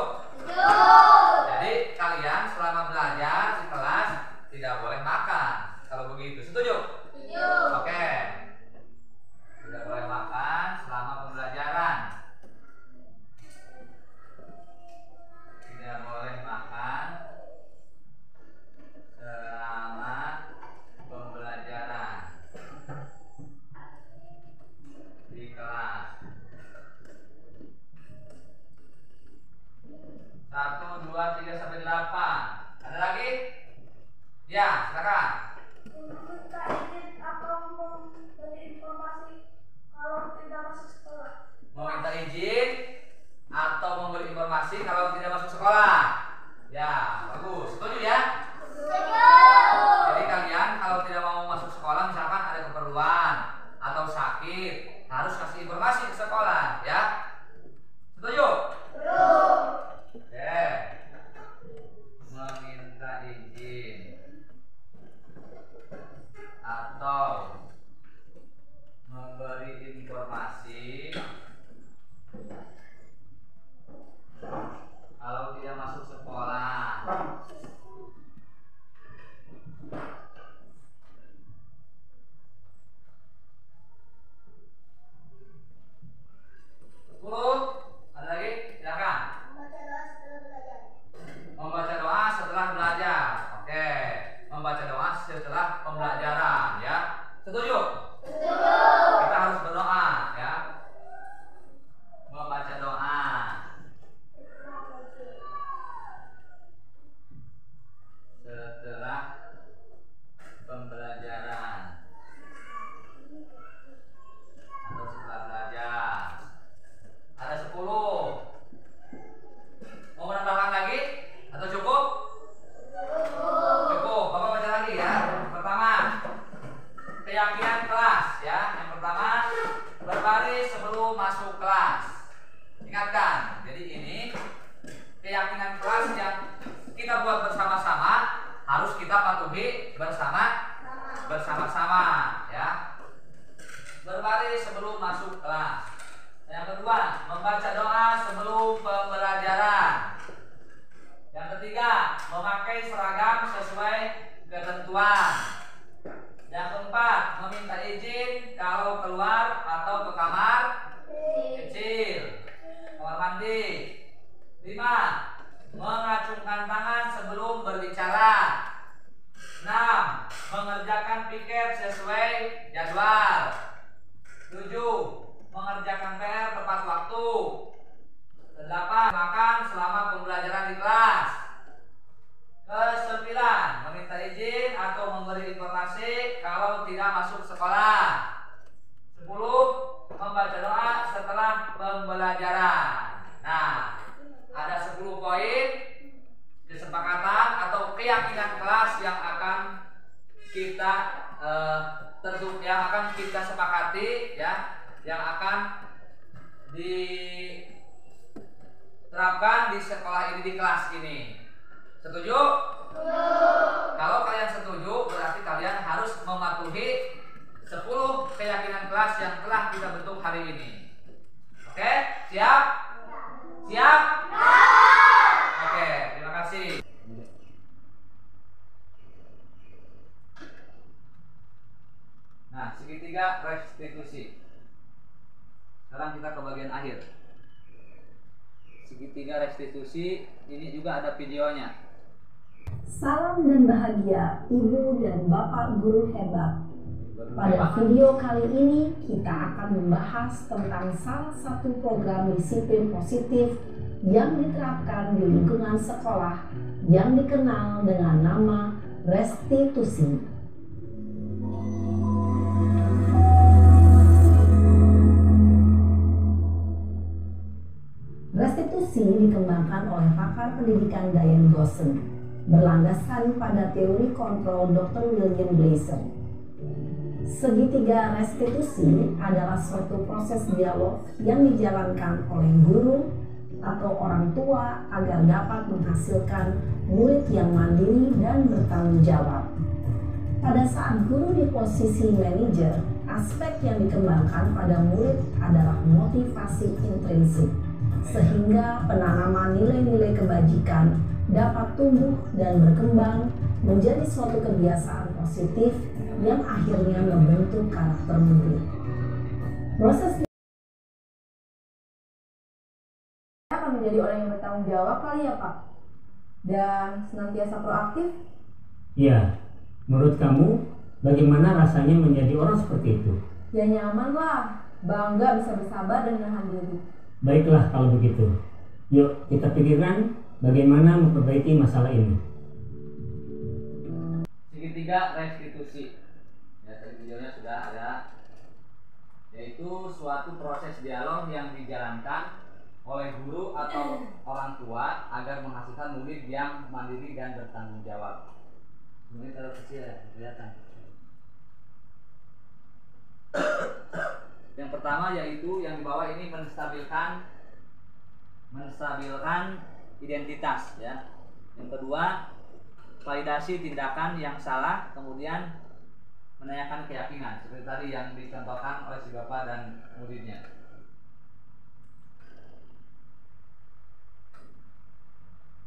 Speaker 1: Jadi kalian selama belajar di kelas tidak boleh makan. Kalau begitu, setuju? Oke. Tidak boleh makan selama pembelajaran. Tidak boleh makan selama pembelajaran di kelas. 1, 2, 3 sampai 8. Ada lagi? Ya, silakan.
Speaker 10: Minta izin atau memberi informasi kalau tidak masuk sekolah.
Speaker 1: Meminta izin atau memberi informasi kalau tidak masuk sekolah. Ya, bagus. Setuju ya? Jadi kalian kalau tidak mau masuk sekolah, misalkan ada keperluan atau sakit, harus kasih informasi ke sekolah, ya. Setuju? Oke. Meminta izin atau memberi informasi kalau tidak masuk sekolah. Ada lagi? Silakan. Membaca doa setelah belajar. Oke. Membaca doa setelah pembelajaran, ya. Setuju? Kita harus berdoa, ya. Membaca doa setelah pembelajaran atau setelah belajar. Ada 10. Mau menambahkan lagi atau cukup? Cukup. Bapak baca lagi ya. Pertama, keyakinan kelas, ya. Yang pertama, berbaris sebelum masuk kelas. Ingatkan, jadi ini keyakinan kelas yang kita buat bersama-sama, harus kita patuhi bersama-sama, ya. Berbaris sebelum masuk kelas. Yang kedua, membaca doa sebelum pembelajaran. Yang ketiga, memakai seragam sesuai ketentuan. Yang keempat, meminta izin kalau keluar atau ke kamar kecil, kamar mandi. 5, mengacungkan tangan sebelum berbicara. 6, mengerjakan piket sesuai jadwal. 7, mengerjakan PR tepat waktu. 8, makan selama pembelajaran di kelas. Ke-9, meminta izin atau memberi informasi kalau tidak masuk sekolah. 10, membaca doa setelah pembelajaran. Nah, ada 10 poin kesepakatan atau keyakinan kelas yang akan kita yang akan kita sepakati, ya, yang akan diterapkan di sekolah ini, di kelas ini. Setuju? Kalau kalian setuju, berarti kalian harus mematuhi 10 keyakinan kelas yang telah kita bentuk hari ini. Oke? Siap? Siap? Oke, terima kasih. Segitiga restitusi. Sekarang kita ke bagian akhir. Segitiga restitusi ini juga ada videonya.
Speaker 9: Salam dan bahagia Ibu dan Bapak guru hebat. Pada video kali ini kita akan membahas tentang salah satu program disiplin positif yang diterapkan di lingkungan sekolah yang dikenal dengan nama restitusi. Restitusi dikembangkan oleh pakar pendidikan Diane Gosson, berlandaskan pada teori kontrol Dr. William Glasser. Segitiga restitusi adalah suatu proses dialog yang dijalankan oleh guru atau orang tua agar dapat menghasilkan murid yang mandiri dan bertanggung jawab. Pada saat guru di posisi manajer, aspek yang dikembangkan pada murid adalah motivasi intrinsik, sehingga penanaman nilai-nilai kebajikan dapat tumbuh dan berkembang menjadi suatu kebiasaan positif yang akhirnya membentuk karakter murid. Proses
Speaker 10: akan menjadi orang yang bertanggung jawab kali ya Pak, dan senantiasa proaktif.
Speaker 11: Iya, menurut kamu bagaimana rasanya menjadi orang seperti itu?
Speaker 10: Ya nyaman lah, bangga bisa bersabar dan menahan diri.
Speaker 11: Baiklah kalau begitu. Yuk kita pikirkan bagaimana memperbaiki masalah ini.
Speaker 1: Segitiga restitusi. Ya, tadi videonya sudah ada. Yaitu suatu proses dialog yang dijalankan oleh guru atau orang tua agar menghasilkan murid yang mandiri dan bertanggung jawab. Ini terlalu kecil ya, kelihatan. Yang pertama yaitu yang di bawah ini menstabilkan identitas ya. Yang kedua, validasi tindakan yang salah, kemudian menanyakan keyakinan seperti tadi yang dicontohkan oleh si bapak dan muridnya.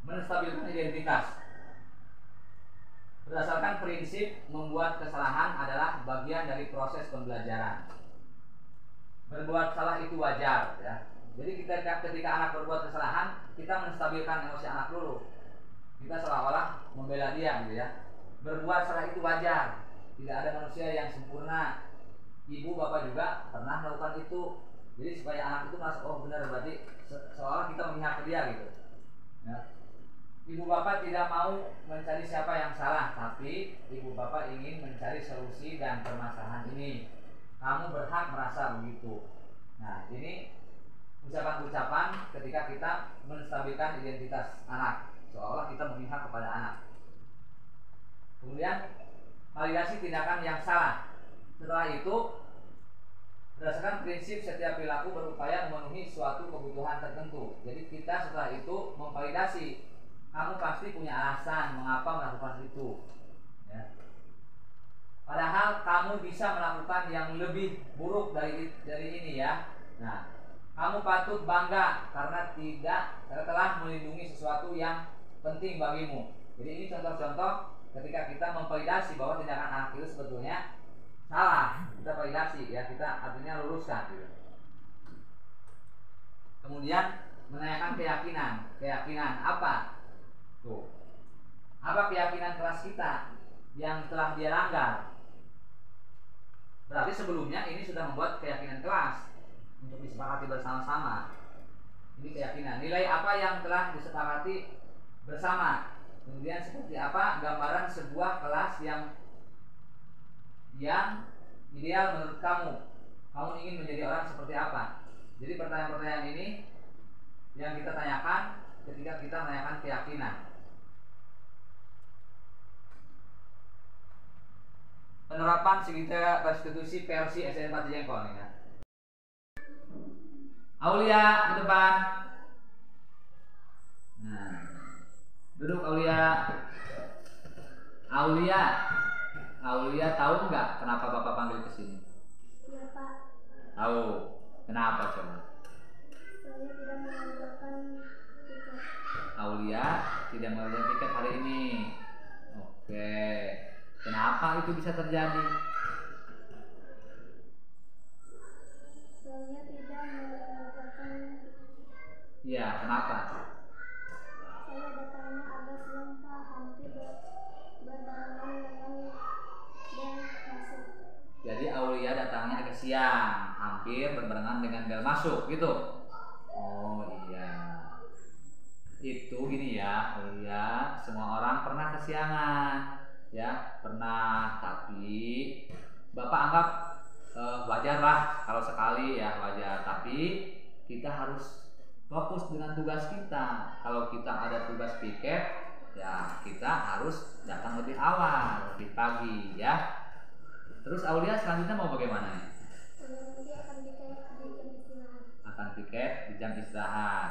Speaker 1: Menstabilkan identitas berdasarkan prinsip membuat kesalahan adalah bagian dari proses pembelajaran. Berbuat salah itu wajar ya. Jadi ketika anak berbuat kesalahan, kita menstabilkan emosi anak dulu. Kita seolah-olah membela dia gitu ya. Berbuat salah itu wajar. Tidak ada manusia yang sempurna. Ibu bapak juga pernah melakukan itu. Jadi supaya anak itu merasa oh benar, berarti seolah kita memihak ke dia gitu. Ya. Ibu bapak tidak mau mencari siapa yang salah, tapi ibu bapak ingin mencari solusi dan permasalahan ini. Kamu berhak merasa begitu. Nah, ini ucapan-ucapan ketika kita menstabilkan identitas anak, seolah kita memihak kepada anak. Kemudian validasi tindakan yang salah. Setelah itu, berdasarkan prinsip setiap perilaku berupaya memenuhi suatu kebutuhan tertentu. Jadi kita setelah itu memvalidasi. Kamu pasti punya alasan mengapa melakukan itu ya. Padahal kamu bisa melakukan yang lebih buruk dari ini ya. Nah, kamu patut bangga karena telah melindungi sesuatu yang penting bagimu. Jadi ini contoh-contoh ketika kita memvalidasi bahwa tindakan anak itu sebetulnya salah. Kita validasi ya, kita artinya luruskan gitu. Kemudian menanyakan keyakinan. Keyakinan apa? Tuh. Apa keyakinan kelas kita yang telah dia langgar? Berarti sebelumnya ini sudah membuat keyakinan kelas untuk disepakati bersama-sama. Ini keyakinan. Nilai apa yang telah disepakati bersama? Kemudian seperti apa gambaran sebuah kelas yang ideal menurut kamu? Kamu ingin menjadi orang seperti apa? Jadi pertanyaan-pertanyaan ini yang kita tanyakan ketika kita menanyakan keyakinan. Penerapan segitiga restitusi versi SN4 Jengkol nih ya. Aulia di depan. Nah, duduk Aulia. Aulia tahu nggak kenapa Bapak panggil ke sini?
Speaker 12: Iya Pak.
Speaker 1: Tahu. Kenapa coba?
Speaker 12: Saya tidak mengerjakan tiket.
Speaker 1: Aulia tidak mengerjakan tiket hari ini. Oke. Kenapa itu bisa terjadi? Iya, kenapa?
Speaker 12: Saya datangnya agak siang Pak, hampir berbarengan dengan bel masuk.
Speaker 1: Jadi Aulia datangnya agak siang, hampir berbarengan dengan bel masuk, gitu. Oh iya. Itu gini ya, Aulia, semua orang pernah kesiangan, ya, pernah. Tapi Bapak anggap wajar lah kalau sekali ya, wajar. Tapi kita harus fokus dengan tugas kita. Kalau kita ada tugas piket, ya kita harus datang lebih awal, lebih pagi ya. Terus Aulia selanjutnya mau bagaimana nih?
Speaker 12: Nanti akan piket di jam istirahat.
Speaker 1: Akan piket di jam istirahat.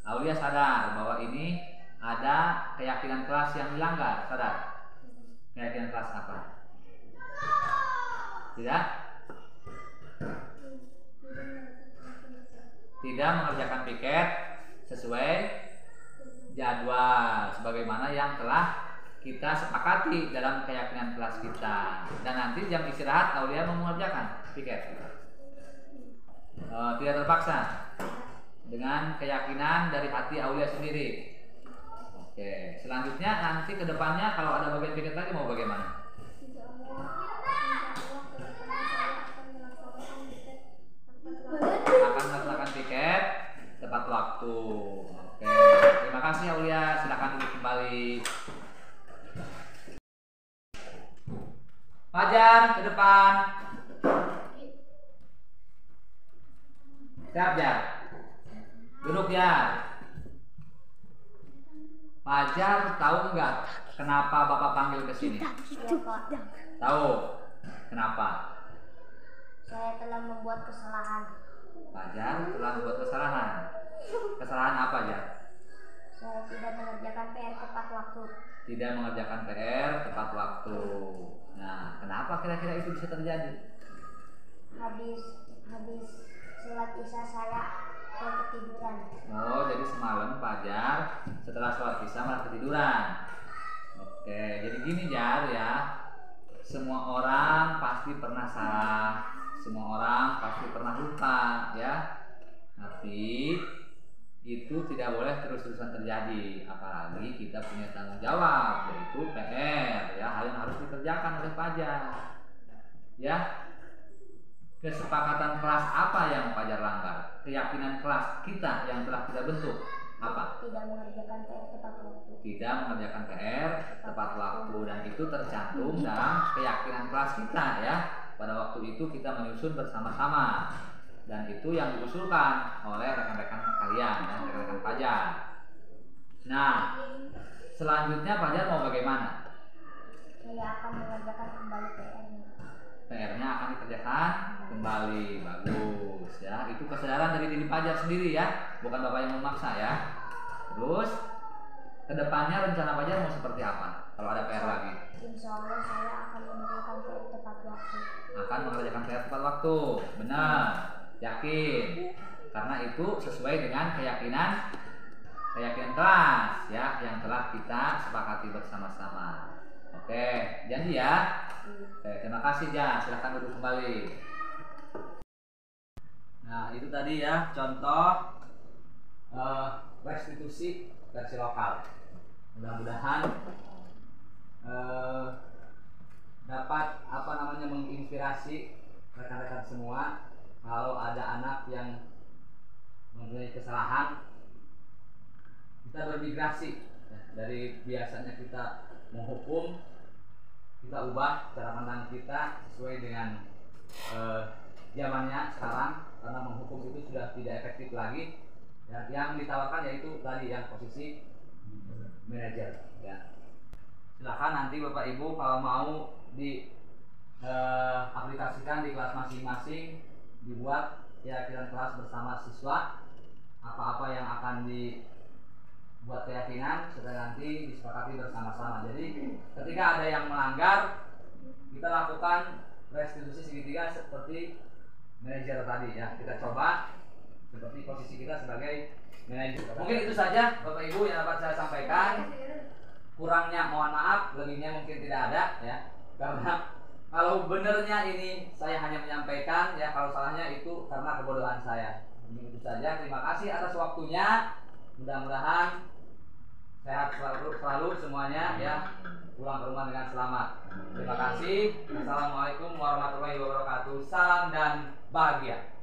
Speaker 1: Aulia sadar bahwa ini ada keyakinan kelas yang dilanggar, sadar? Keyakinan kelas apa? Tidak? Tidak mengerjakan piket sesuai jadwal sebagaimana yang telah kita sepakati dalam keyakinan kelas kita. Dan nanti jam istirahat Aulia mau mengerjakan piket. Tidak terpaksa, dengan keyakinan dari hati Aulia sendiri. Oke, selanjutnya nanti ke depannya kalau ada bagian piket lagi mau bagaimana? Akan melaksanakan piket tepat waktu. Oke, terima kasih Aulia, silakan duduk kembali. Fajar ke depan. Siap ya? Duduk ya. Fajar tahu nggak kenapa Bapak panggil ke sini? Tahu? Kenapa?
Speaker 12: Saya telah membuat kesalahan.
Speaker 1: Fajar telah membuat kesalahan. Kesalahan apa ya?
Speaker 12: Saya tidak mengerjakan PR tepat waktu.
Speaker 1: Tidak mengerjakan PR tepat waktu. Nah, kenapa kira-kira itu bisa terjadi?
Speaker 12: Habis sholat isya saya ketiduran.
Speaker 1: Oh, jadi semalam Fajar setelah sholat isya malah ketiduran. Oke, jadi gini Jar ya. Semua orang pasti pernah salah. Semua orang pasti pernah lupa ya. Tapi itu tidak boleh terus-terusan terjadi, apalagi kita punya tanggung jawab yaitu PR ya, hal yang harus dikerjakan oleh Fajar ya. Kesepakatan kelas apa yang Fajar langgar? Keyakinan kelas kita yang telah kita bentuk apa?
Speaker 12: Tidak mengerjakan PR tepat waktu.
Speaker 1: Tidak mengerjakan PR tepat waktu, dan itu tercantum dalam keyakinan kelas kita ya. Pada waktu itu kita menyusun bersama-sama, dan itu yang diusulkan oleh rekan-rekan kalian ya, rekan-rekan Fajar. Nah, selanjutnya Fajar mau bagaimana?
Speaker 12: Saya akan mengerjakan kembali PR-nya.
Speaker 1: PR-nya akan dikerjakan kembali, bagus ya. Itu kesadaran dari diri Fajar sendiri ya, bukan Bapak yang memaksa ya. Terus kedepannya rencana Fajar mau seperti apa kalau ada PR lagi?
Speaker 12: Insya Allah saya akan mengerjakan PR tepat waktu.
Speaker 1: Akan mengerjakan PR tepat waktu, benar, yakin, karena itu sesuai dengan keyakinan kelas ya yang telah kita sepakati bersama-sama. Oke, janji ya. Oke, terima kasih Jan, silahkan duduk kembali. Nah, itu tadi ya contoh restitusi versi lokal. Mudah-mudahan dapat menginspirasi rekan-rekan semua. Kalau ada anak yang mempunyai kesalahan, kita bermigrasi ya, dari biasanya kita menghukum, kita ubah cara pandang kita sesuai dengan zamannya sekarang, karena menghukum itu sudah tidak efektif lagi ya. Yang ditawarkan yaitu tadi yang posisi manajer ya. Silakan nanti Bapak Ibu kalau mau di aplikasikan di kelas masing-masing, dibuat keyakinan kelas bersama siswa, apa-apa yang akan dibuat keyakinan supaya nanti disepakati bersama-sama. Jadi ketika ada yang melanggar, kita lakukan restitusi segitiga seperti manajer tadi ya. Kita coba seperti posisi kita sebagai manajer. Mungkin itu saja Bapak Ibu yang dapat saya sampaikan. Kurangnya mohon maaf, lebihnya mungkin tidak ada ya. Karena kalau benernya ini saya hanya menyampaikan ya, kalau salahnya itu karena kebodohan saya. Ini itu saja. Terima kasih atas waktunya. Mudah-mudahan sehat selalu semuanya ya. Pulang ke rumah dengan selamat. Terima kasih. Assalamualaikum warahmatullahi wabarakatuh. Salam dan bahagia.